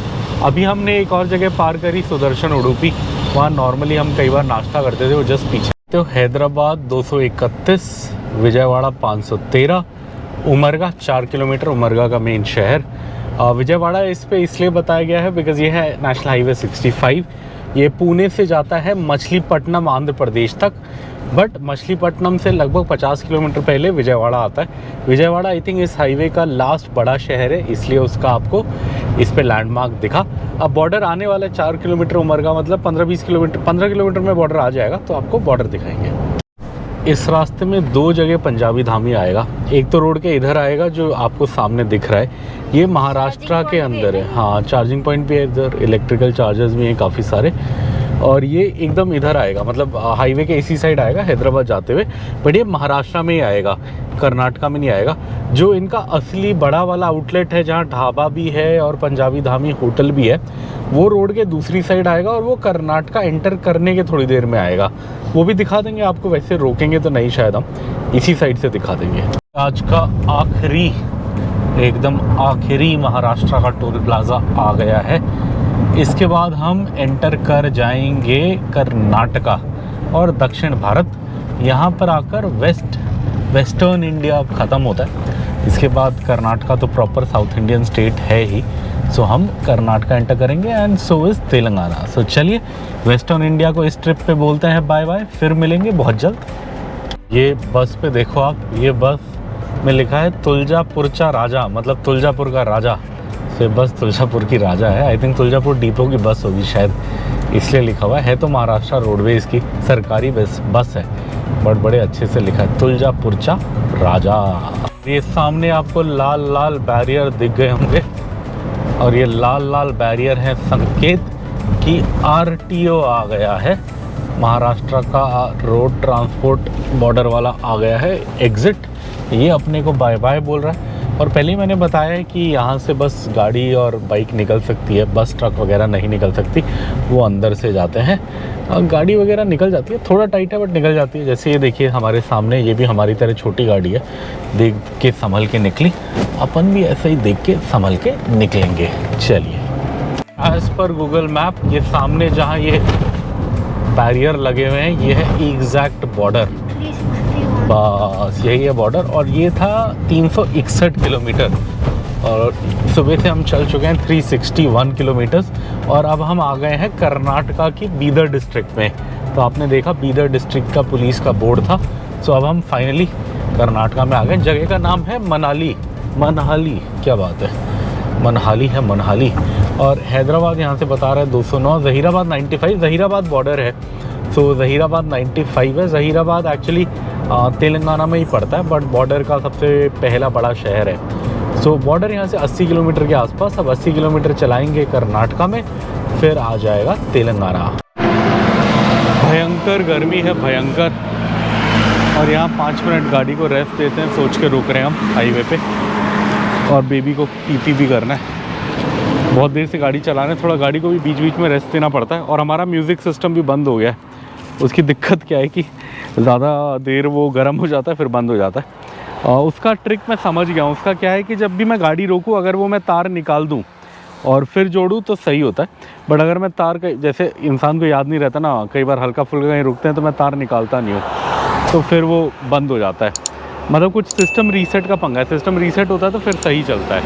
अभी हमने एक और जगह पार करी, सुदर्शन उडुपी, वहाँ नॉर्मली हम कई बार नाश्ता करते थे, वो जस्ट पीछे। तो हैदराबाद 231, विजयवाड़ा 513, उमरगा 4 किलोमीटर, उमरगा का मेन शहर। विजयवाड़ा इस पे इसलिए बताया गया है बिकॉज़ ये है नेशनल हाईवे 65। ये पुणे से जाता है मछलीपट्टनम आंध्र प्रदेश तक, बट मछलीपट्टनम से लगभग 50 किलोमीटर पहले विजयवाड़ा आता है। विजयवाड़ा आई थिंक इस हाईवे का लास्ट बड़ा शहर है, इसलिए उसका आपको इस पे लैंडमार्क दिखा। अब बॉर्डर आने वाला है 4 किलोमीटर उमरगा, मतलब 15-20 किलोमीटर, 15 किलोमीटर में बॉर्डर आ जाएगा, तो आपको बॉर्डर दिखाएंगे। इस रास्ते में 2 जगह पंजाबी धामी आएगा। एक तो रोड के इधर आएगा जो आपको सामने दिख रहा है, ये महाराष्ट्र के अंदर है। हाँ, चार्जिंग पॉइंट भी है इधर, इलेक्ट्रिकल चार्जर्स भी हैं काफ़ी सारे। और ये एकदम इधर आएगा, मतलब हाईवे के इसी साइड आएगा हैदराबाद जाते हुए, बट ये महाराष्ट्र में ही आएगा, कर्नाटका में नहीं आएगा। जो इनका असली बड़ा वाला आउटलेट है, जहाँ ढाबा भी है और पंजाबी धामी होटल भी है, वो रोड के दूसरी साइड आएगा और वो कर्नाटका एंटर करने के थोड़ी देर में आएगा। वो भी दिखा देंगे आपको, वैसे रोकेंगे तो नहीं, शायद हम इसी साइड से दिखा देंगे। आज का आखिरी, एकदम आखिरी महाराष्ट्र का टोल प्लाजा आ गया है। इसके बाद हम एंटर कर जाएंगे कर्नाटका और दक्षिण भारत। यहाँ पर आकर वेस्टर्न इंडिया ख़त्म होता है। इसके बाद कर्नाटका तो प्रॉपर साउथ इंडियन स्टेट है ही, सो हम कर्नाटका एंटर करेंगे एंड सो इज़ तेलंगाना। सो चलिए वेस्टर्न इंडिया को इस ट्रिप पे बोलते हैं बाय बाय, फिर मिलेंगे बहुत जल्द। ये बस पे देखो आप, ये बस में लिखा है तुलजापुरचा राजा, मतलब तुलजापुर का राजा। तो बस तुलजापुर की राजा है, आई थिंक तुलजापुर डिपो की बस होगी शायद, इसलिए लिखा हुआ है। तो महाराष्ट्र रोडवेज़ की सरकारी बस है, बट बड़े अच्छे से लिखा है तुलजापुरचा राजा। ये सामने आपको लाल लाल बैरियर दिख गए होंगे, और ये लाल लाल बैरियर है संकेत कि RTO आ गया है, महाराष्ट्र का रोड ट्रांसपोर्ट बॉर्डर वाला आ गया है एग्ज़िट। ये अपने को बाय बाय बोल रहा है। और पहले ही मैंने बताया है कि यहाँ से बस गाड़ी और बाइक निकल सकती है, बस ट्रक वगैरह नहीं निकल सकती, वो अंदर से जाते हैं। और गाड़ी वगैरह निकल जाती है, थोड़ा टाइट है बट निकल जाती है। जैसे ये देखिए हमारे सामने, ये भी हमारी तरह छोटी गाड़ी है, देख के संभल के निकली, अपन भी ऐसे ही देख के संभल के निकलेंगे। चलिए, एज़ पर गूगल मैप ये सामने जहाँ ये बैरियर लगे हुए हैं, ये है एग्जैक्ट बॉर्डर, बस यही है बॉर्डर। और ये था 361 किलोमीटर, और सुबह से हम चल चुके हैं 361 किलोमीटर्स, और अब हम आ गए हैं कर्नाटका की बीदर डिस्ट्रिक्ट में। तो आपने देखा बीदर डिस्ट्रिक्ट का पुलिस का बोर्ड था। सो अब हम फाइनली कर्नाटका में आ गए। जगह का नाम है मनहाली, क्या बात है, मनहाली है, मनहाली। और हैदराबाद यहाँ से बता रहा है 209, ज़हीराबाद 95, ज़हीराबाद बॉर्डर है, सो ज़हीराबाद 95 है। ज़हीराबाद एक्चुअली तेलंगाना में ही पड़ता है, बट बॉर्डर का सबसे पहला बड़ा शहर है। सो बॉर्डर यहाँ से 80 किलोमीटर के आसपास। अब 80 किलोमीटर चलाएंगे कर्नाटका में, फिर आ जाएगा तेलंगाना। भयंकर गर्मी है, भयंकर। और यहाँ 5 मिनट गाड़ी को रेस्ट देते हैं, सोच के रुक रहे हैं हम हाईवे पे। और बेबी को पीपी भी करना है, बहुत देर से गाड़ी चला रहे हैं, थोड़ा गाड़ी को भी बीच बीच में रेस्ट देना पड़ता है। और हमारा म्यूज़िक सिस्टम भी बंद हो गया है। उसकी दिक्कत क्या है कि ज़्यादा देर वो गर्म हो जाता है, फिर बंद हो जाता है। उसका ट्रिक मैं समझ गया हूँ। उसका क्या है कि जब भी मैं गाड़ी रोकूँ, अगर वो मैं तार निकाल दूँ और फिर जोड़ूँ तो सही होता है। बट अगर मैं तार, जैसे इंसान को याद नहीं रहता ना, कई बार हल्का फुल्का कहीं रुकते हैं तो मैं तार निकालता नहीं हूँ, तो फिर वो बंद हो जाता है। मतलब कुछ सिस्टम रीसेट का पंगा है, सिस्टम रीसेट होता है तो फिर सही चलता है।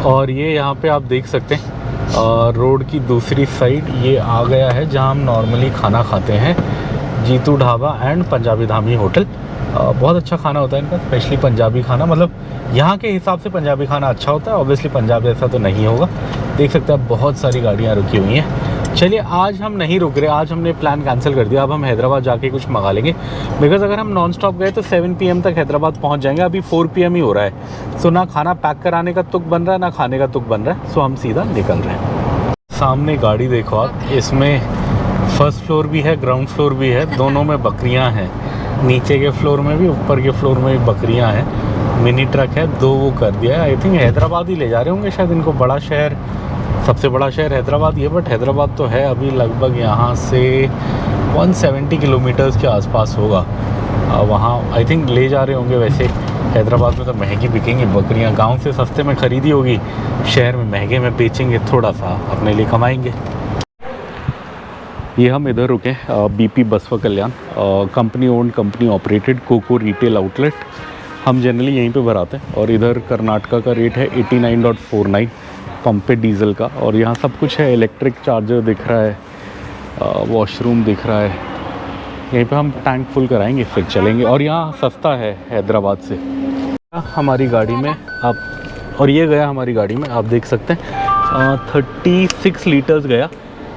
और ये यहाँ पे आप देख सकते हैं रोड की दूसरी साइड ये आ गया है जहाँ हम नॉर्मली खाना खाते हैं, जीतू ढाबा एंड पंजाबी धामी होटल। बहुत अच्छा खाना होता है इनका, स्पेशली पंजाबी खाना, मतलब यहाँ के हिसाब से पंजाबी खाना अच्छा होता है। ऑब्वियसली पंजाब जैसा तो नहीं होगा। देख सकते हैं बहुत सारी गाड़ियाँ रुकी हुई हैं। चलिए आज हम नहीं रुक रहे, आज हमने प्लान कैंसिल कर दिया। अब हम हैदराबाद जाके कुछ मंगा लेंगे, बिकॉज़ अगर हम नॉन स्टॉप गए तो 7 PM तक हैदराबाद पहुंच जाएंगे। अभी 4 PM ही हो रहा है। सो ना खाना पैक कराने का तुक बन रहा है, ना खाने का तुक बन रहा है। सो हम सीधा निकल रहे हैं। सामने गाड़ी देखो आप, इसमें फर्स्ट फ्लोर भी है, ग्राउंड फ्लोर भी है, दोनों में बकरियाँ हैं। नीचे के फ्लोर में भी, ऊपर के फ्लोर में भी बकरियाँ हैं। मिनी ट्रक है, 2 वो कर दिया है। आई थिंक हैदराबाद ही ले जा रहे होंगे शायद इनको, बड़ा शहर सबसे बड़ा शहर हैदराबाद ये, बट हैदराबाद तो है अभी लगभग यहाँ से 170 किलोमीटर्स के आसपास होगा। वहाँ आई थिंक ले जा रहे होंगे। वैसे हैदराबाद में तो महंगी बिकेंगी बकरियाँ, गांव से सस्ते में ख़रीदी होगी, शहर में महंगे में बेचेंगे, थोड़ा सा अपने लिए कमाएंगे। ये हम इधर रुके BP Basava Kalyan, company owned company operated coco retail outlet. हम जनरली यहीं पे भराते हैं। और इधर कर्नाटका का रेट है 89.49 पंप पे डीजल का। और यहाँ सब कुछ है, इलेक्ट्रिक चार्जर दिख रहा है, वॉशरूम दिख रहा है। यहीं पे हम टैंक फुल कराएंगे फिर चलेंगे। और यहाँ सस्ता है हैदराबाद से। हमारी गाड़ी में आप, और ये गया हमारी गाड़ी में, आप देख सकते हैं 36 लीटर्स गया।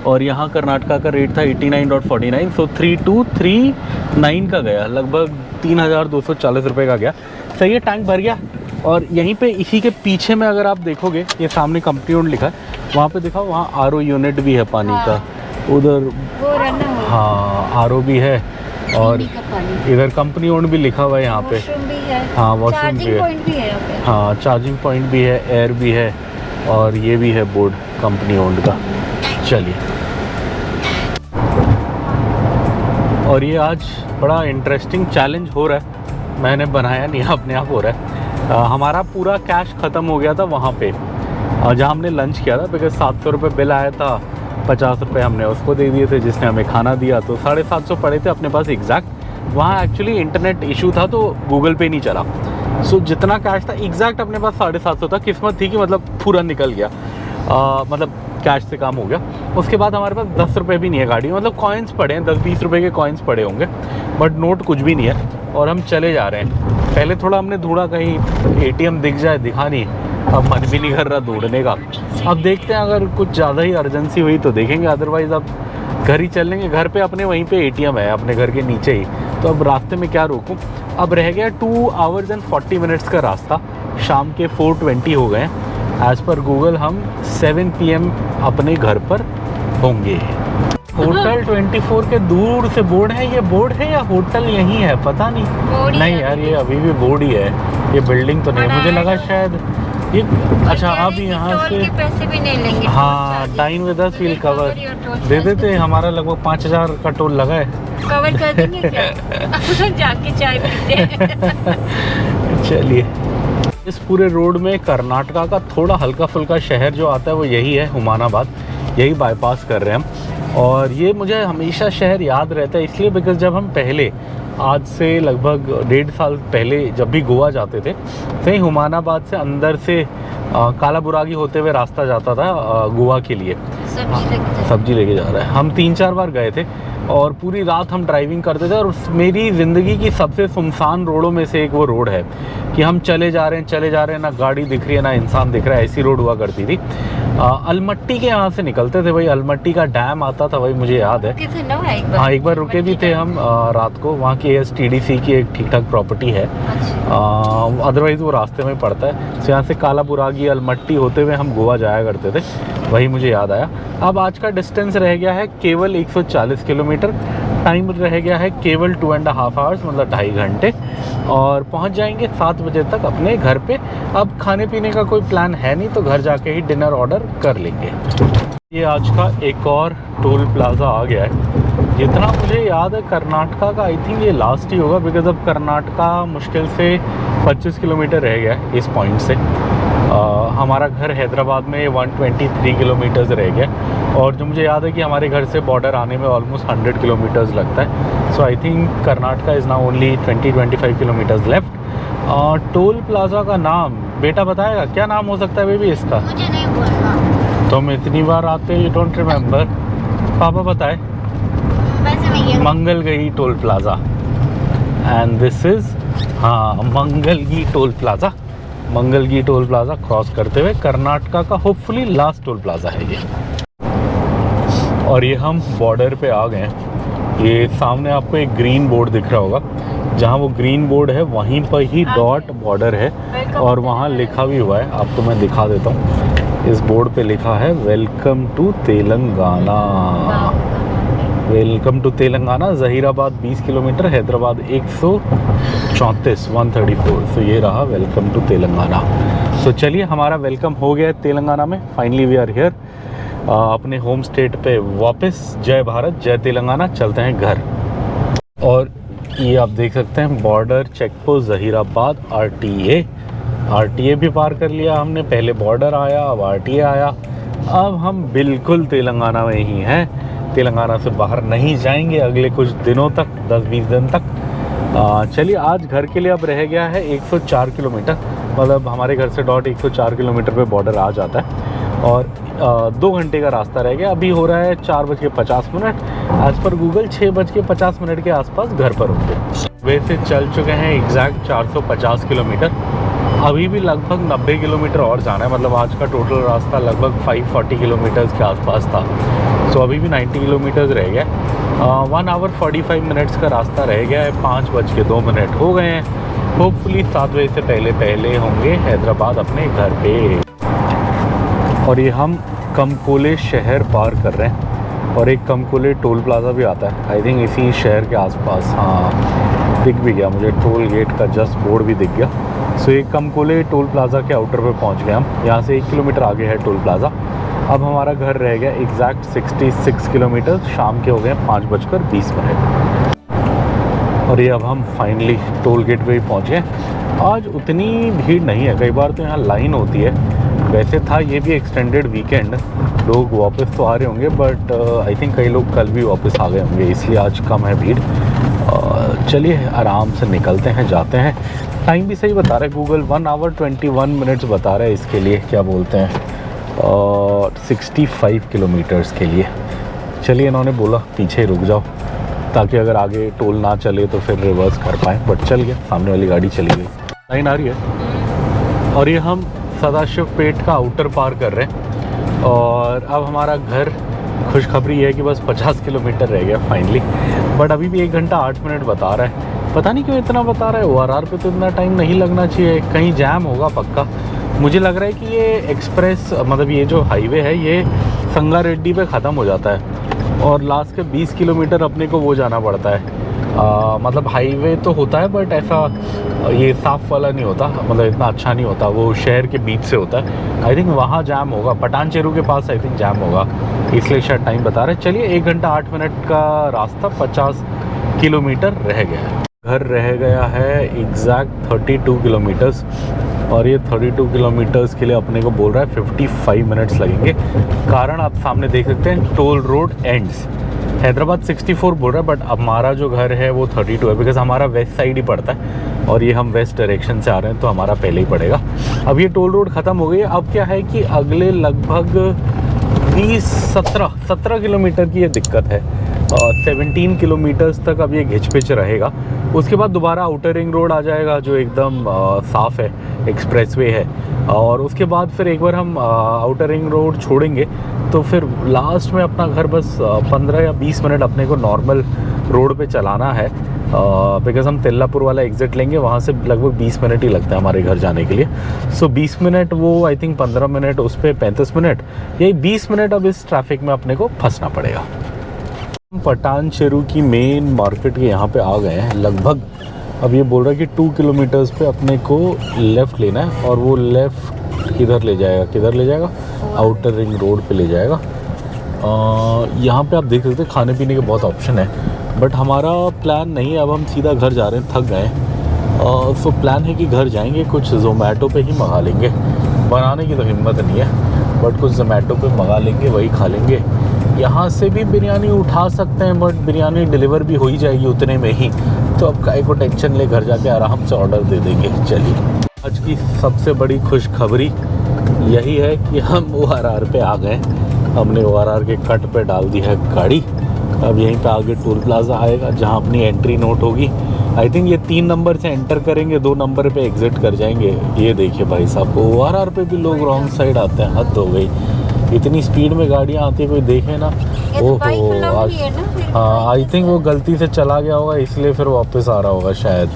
और यहाँ कर्नाटका का रेट था 89.49, सो 3239 का गया, लगभग 3240 रुपये का गया। सही है, टैंक भर गया। और यहीं पे इसी के पीछे में अगर आप देखोगे, ये सामने कंपनी ओन्ड लिखा है, वहाँ पे देखा, वहाँ RO यूनिट भी है पानी का, उधर हाँ RO भी है। और इधर कंपनी ओन्ड भी लिखा हुआ है यहाँ पे। हाँ वॉशरूम भी है, हाँ चार्जिंग पॉइंट भी है, एयर भी है, और ये भी है बोर्ड कंपनी ओन्ड का। चलिए, और ये आज बड़ा इंटरेस्टिंग चैलेंज हो रहा है, मैंने बनाया नहीं, अपने आप हो रहा है। हमारा पूरा कैश ख़त्म हो गया था वहाँ पे जहाँ हमने लंच किया था, बिकॉज 700 रुपये बिल आया था, 50 रुपये हमने उसको दे दिए थे जिसने हमें खाना दिया, तो 750 पड़े थे अपने पास एग्जैक्ट। वहाँ एक्चुअली इंटरनेट इशू था तो गूगल पे नहीं चला, सो जितना कैश था एग्जैक्ट अपने पास 750 था। किस्मत थी कि मतलब पूरा निकल गया, मतलब कैश से काम हो गया। उसके बाद हमारे पास 10 रुपये भी नहीं है गाड़ी में, मतलब कॉइन्स पड़े हैं, 10-20 रुपये के कॉइन्स पड़े होंगे, बट नोट कुछ भी नहीं है। और हम चले जा रहे हैं। पहले थोड़ा हमने ढूंढा कहीं ATM दिख जाए, दिखा नहीं, अब मन भी नहीं कर रहा ढूंढने का। अब देखते हैं, अगर कुछ ज़्यादा ही अर्जेंसी हुई तो देखेंगे, अदरवाइज़ अब घर ही चल लेंगे। घर पे अपने वहीं पे ATM है अपने घर के नीचे ही, तो अब रास्ते में क्या रोकूं। अब रह गया 2 आवर्स एंड 40 मिनट्स का रास्ता, शाम के 4:20 हो गए। एज़ पर गूगल हम 7 PM अपने घर पर होंगे। होटल 24 के दूर से बोर्ड है, ये बोर्ड है या होटल यहीं है पता नहीं। नहीं यार, ये अभी भी बोर्ड ही है, ये बिल्डिंग तो नहीं। मुझे लगा शायद ये, अच्छा अब यहाँ से पैसे भी नहीं लेंगे। हाँ, dine with us will cover दे देते। हमारा लगभग 5000 का टोल लगा है, कवर कर देंगे क्या? जाके चाय पीते हैं। चलिए, इस पूरे रोड में कर्नाटका का थोड़ा हल्का फुल्का शहर जो आता है वो यही है, हुमानाबाद। यही बाईपास कर रहे हैं हम। और ये मुझे हमेशा शहर याद रहता है इसलिए बिकॉज जब हम पहले, आज से लगभग 1.5 साल पहले जब भी गोवा जाते थे, सही हुमानाबाद से अंदर से कालाबुरागी होते हुए रास्ता जाता था गोवा के लिए। सब्जी लेके जा रहा है। हम 3-4 बार गए थे और पूरी रात हम ड्राइविंग करते थे। और मेरी ज़िंदगी की सबसे सुनसान रोडों में से एक वो रोड है कि हम चले जा रहे हैं, ना गाड़ी दिख रही है ना इंसान दिख रहा है, ऐसी रोड हुआ करती थी। अलमट्टी के यहाँ से निकलते थे, वही अलमट्टी का डैम आता था, वही मुझे याद है। हाँ, एक बार रुके भी थे हम रात को। वहाँ की ASTDC की एक ठीक ठाक प्रॉपर्टी है, अदरवाइज़ वो रास्ते में पड़ता है। तो यहाँ से कालाबुरागी अलमट्टी होते हुए हम गोवा जाया करते थे, वही मुझे याद आया। अब आज का डिस्टेंस रह गया है केवल 140 किलोमीटर, टाइम रह गया है केवल 2.5 आवर्स, मतलब 2.5 घंटे, और पहुंच जाएंगे 7 बजे तक अपने घर पे। अब खाने पीने का कोई प्लान है नहीं, तो घर जाके ही डिनर ऑर्डर कर लेंगे। ये आज का एक और टोल प्लाज़ा आ गया है। जितना मुझे याद है कर्नाटका का आई थिंक ये लास्ट ही होगा, बिकॉज अब कर्नाटका मुश्किल से 25 किलोमीटर रह गया है इस पॉइंट से। हमारा घर हैदराबाद में 123 किलोमीटर्स रह गया। और जो मुझे याद है कि हमारे घर से बॉर्डर आने में ऑलमोस्ट 100 किलोमीटर्स लगता है। So I think Karnataka is now only 20-25 kilometres left. Toll plaza का नाम बेटा बताएगा, क्या नाम हो सकता है बेबी इसका? मुझे नहीं बोलना। तुम इतनी बार आते हो, यू डोंट रिमेम्बर? पापा बताए। Mangalgi toll plaza, and this is Mangalgi toll plaza. Mangalgi toll plaza cross करते हुए कर्नाटका का होपफुली लास्ट टोल प्लाज़ा है ये। और ये हम बॉर्डर पे आ गए हैं। ये सामने आपको एक ग्रीन बोर्ड दिख रहा होगा, जहाँ वो ग्रीन बोर्ड है वहीं पर ही डॉट बॉर्डर है, और वहाँ लिखा भी हुआ है, आपको मैं दिखा देता हूँ। इस बोर्ड पे लिखा है welcome to Telangana. Welcome to Telangana. Zaheerabad 20 kilometre, Hyderabad 134 134। तो ये रहा वेलकम टू तेलंगाना। तो चलिए हमारा वेलकम हो गया है तेलंगाना में। फाइनली वी आर हियर, अपने होम स्टेट पे वापस। जय भारत जय तेलंगाना। चलते हैं घर। और ये आप देख सकते हैं border check post Zaheerabad RTA भी पार कर लिया हमने। पहले बॉर्डर आया, अब आरटीए आया। अब हम बिल्कुल तेलंगाना में ही हैं। तेलंगाना से बाहर नहीं जाएंगे अगले कुछ दिनों तक, 10-20 दिन तक। चलिए आज घर के लिए अब रह गया है 104 किलोमीटर। मतलब हमारे घर से डॉट 104 किलोमीटर पे बॉर्डर आ जाता है। और 2 घंटे का रास्ता रह गया। अभी हो रहा है 4:50। एज पर गूगल 6:50 के आसपास घर पर होंगे। वैसे चल चुके हैं एग्जैक्ट 450 किलोमीटर। अभी भी लगभग 90 किलोमीटर और जाना है। मतलब आज का टोटल रास्ता लगभग 540 किलोमीटर्स के आसपास था। सो अभी भी 90 किलोमीटर्स रह गया। 1 आवर 45 मिनट्स का रास्ता रह गया है। 5:02 हो गए हैं। होपफुली 7 बजे से पहले होंगे हैदराबाद अपने घर पे। और ये हम कमकोले शहर पार कर रहे हैं। और एक कमकोले टोल प्लाज़ा भी आता है, आई थिंक इसी शहर के आसपास। हाँ, दिख भी गया मुझे, टोल गेट का जस्ट बोर्ड भी दिख गया। सो ये कमकोले टोल प्लाज़ा के आउटर पे पहुंच गए हम। यहाँ से 1 किलोमीटर आगे है टोल प्लाज़ा। अब हमारा घर रह गया एग्जैक्ट 66 किलोमीटर। शाम के हो गए 5:20। और ये अब हम फाइनली टोल गेट पे ही पहुँच गए। आज उतनी भीड़ नहीं है, कई बार तो यहाँ लाइन होती है। वैसे था ये भी एक्सटेंडेड वीकेंड, लोग वापस तो आ रहे होंगे, बट आई थिंक कई लोग कल भी वापस आ गए होंगे, इसलिए आज कम है भीड़। चलिए आराम से निकलते हैं, जाते हैं। टाइम भी सही बता रहा है गूगल, 1 आवर 21 मिनट्स बता रहा है इसके लिए, क्या बोलते हैं, 65 किलोमीटर्स के लिए। चलिए इन्होंने बोला पीछे रुक जाओ, ताकि अगर आगे टोल ना चले तो फिर रिवर्स कर पाएँ। बट चल गया, सामने वाली गाड़ी चली गई। लाइन आ रही है। और ये हम सदाशिव पेट का आउटर पार कर रहे हैं। और अब हमारा घर, खुशखबरी है कि बस 50 किलोमीटर रह गया फाइनली। बट अभी भी 1 घंटा 8 मिनट बता रहा है। पता नहीं क्यों इतना बता रहा है। ORR पे तो इतना टाइम नहीं लगना चाहिए, कहीं जैम होगा पक्का। मुझे लग रहा है कि ये एक्सप्रेस, मतलब ये जो हाईवे है ये संगारेड्डी पे ख़त्म हो जाता है और लास्ट के 20 किलोमीटर अपने को वो जाना पड़ता है। मतलब हाईवे तो होता है बट ऐसा ये साफ़ वाला नहीं होता, मतलब इतना अच्छा नहीं होता, वो शहर के बीच से होता है। आई थिंक वहाँ जाम होगा, पठान चेरू के पास आई थिंक जाम होगा, इसलिए शायद टाइम बता रहे। चलिए 1 घंटा 8 मिनट का रास्ता 50 किलोमीटर रह गया है। घर रह गया है एग्जैक्ट 32 किलोमीटर्स। और ये 32 किलोमीटर्स के लिए अपने को बोल रहा है 55 मिनट्स लगेंगे। कारण आप सामने देख सकते हैं, टोल रोड एंड्स। हैदराबाद 64 बोल रहा है, बट हमारा जो घर है वो 32 है, बिकॉज हमारा वेस्ट साइड ही पड़ता है और ये हम वेस्ट डायरेक्शन से आ रहे हैं तो हमारा पहले ही पड़ेगा। अब ये टोल रोड ख़त्म हो गई है। अब क्या है कि अगले लगभग 17 किलोमीटर की ये दिक्कत है। 17 किलोमीटर्स तक अब ये घिच-पिच रहेगा। उसके बाद दोबारा आउटर रिंग रोड आ जाएगा जो एकदम साफ़ है, एक्सप्रेसवे है। और उसके बाद फिर एक बार हम आउटर रिंग रोड छोड़ेंगे तो फिर लास्ट में अपना घर बस 15 या 20 मिनट अपने को नॉर्मल रोड पे चलाना है। बिकॉज़ हम तेल्लापुर वाला एग्ज़िट लेंगे, वहाँ से लगभग 20 मिनट ही लगता है हमारे घर जाने के लिए। सो 20 मिनट वो आई थिंक 15 मिनट उस पर 35 मिनट, यही 20 मिनट अब इस ट्रैफिक में अपने को फंसना पड़ेगा। पठान चेरू की मेन मार्केट के यहाँ पे आ गए हैं लगभग। अब ये बोल रहा है कि 2 किलोमीटर्स पे अपने को लेफ़्ट लेना है और वो लेफ़्ट किधर ले जाएगा, आउटर रिंग रोड पे ले जाएगा। यहाँ पे आप देख सकते हैं खाने पीने के बहुत ऑप्शन है, बट हमारा प्लान नहीं है। अब हम सीधा घर जा रहे हैं, थक गए। सो प्लान है कि घर जाएंगे, कुछ ज़ोमैटो पे ही मंगा लेंगे। बनाने की तो हिम्मत नहीं है, बट कुछ ज़ोमैटो पे मंगा लेंगे, वही खा लेंगे। यहाँ से भी बिरयानी उठा सकते हैं, बट बिरयानी डिलीवर भी हो ही जाएगी उतने में ही, तो अब काहे को टेंशन ले, घर जाके आराम से ऑर्डर दे देंगे। चलिए आज की सबसे बड़ी खुशखबरी यही है कि हम ORR पे आ गए। हमने ORR के कट पे डाल दी है गाड़ी। अब यहीं पे आगे टोल प्लाज़ा आएगा जहाँ अपनी एंट्री नोट होगी। आई थिंक ये 3 नंबर से एंटर करेंगे, 2 नंबर पे एग्ज़िट कर जाएंगे। ये देखिए भाई साहब, ORR पे भी लोग रॉन्ग साइड आते हैं, हद हो गई। इतनी स्पीड में गाड़ियाँ आती है, कोई देखे ना। ओहो, हाँ आई थिंक वो गलती से चला गया होगा, इसलिए फिर वापस आ रहा होगा शायद,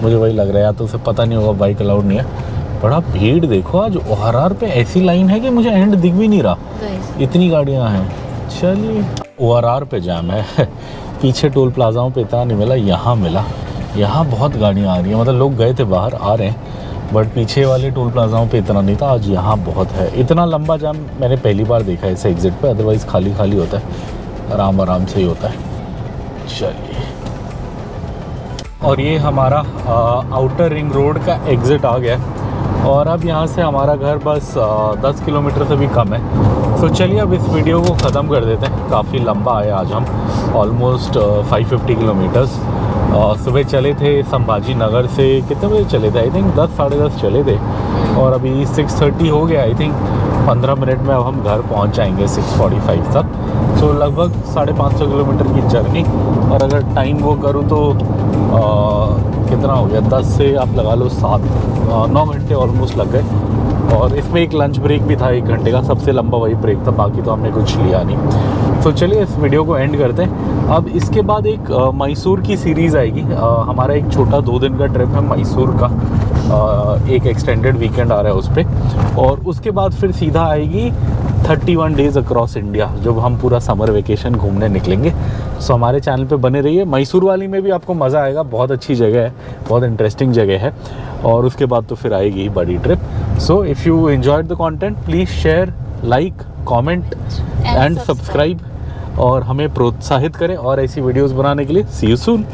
मुझे वही लग रहा है। या तो उसे पता नहीं होगा बाइक अलाउड नहीं है। बड़ा भीड़ देखो आज ORR पे, ऐसी लाइन है कि मुझे एंड दिख भी नहीं रहा, इतनी गाड़ियाँ हैं। चलिए ORR पे जाम है। पीछे टोल प्लाजाओं पे इतना नहीं मिला, यहाँ मिला। यहाँ बहुत गाड़ियाँ आ रही हैं, मतलब लोग गए थे बाहर, आ रहे हैं, बट पीछे वाले टोल प्लाजाओं पे इतना नहीं था। आज यहाँ बहुत है। इतना लंबा जाम मैंने पहली बार देखा है इस एग्ज़िट पे, अदरवाइज़ खाली खाली होता है, आराम आराम से ही होता है। चलिए, और ये हमारा आउटर रिंग रोड का एग्ज़िट आ गया है, और अब यहाँ से हमारा घर बस 10 किलोमीटर से भी कम है। तो चलिए अब इस वीडियो को ख़त्म कर देते हैं। काफ़ी लंबा आए आज हम, ऑलमोस्ट 550 किलोमीटर्स। सुबह चले थे संभाजी नगर से, कितने बजे चले थे? आई थिंक 10 साढ़े 10 चले थे, और अभी 6:30 हो गया। आई थिंक 15 मिनट में अब हम घर पहुँच जाएंगे 6:45 तक। तो लगभग 550 किलोमीटर की जर्नी, और अगर टाइम वो करूँ तो कितना हो गया, 10 से आप लगा लो 9 घंटे ऑलमोस्ट लग गए। और इसमें एक लंच ब्रेक भी था 1 घंटे का, सबसे लंबा वही ब्रेक था, बाकी तो हमने कुछ लिया नहीं। तो चलिए इस वीडियो को एंड करते हैं। अब इसके बाद एक मैसूर की सीरीज़ आएगी। हमारा एक छोटा 2 दिन का ट्रिप है मैसूर का, एक एक्सटेंडेड वीकेंड आ रहा है उस पर, और उसके बाद फिर सीधा आएगी 31 डेज़ अक्रॉस इंडिया, जब हम पूरा समर वेकेशन घूमने निकलेंगे। सो हमारे चैनल पे बने रहिए। मैसूर वाली में भी आपको मज़ा आएगा, बहुत अच्छी जगह है, बहुत इंटरेस्टिंग जगह है। और उसके बाद तो फिर आएगी बड़ी trip. So if you enjoyed the content, please share, like, comment and subscribe, और हमें प्रोत्साहित करें और ऐसी वीडियोस बनाने के लिए। सी यू सून।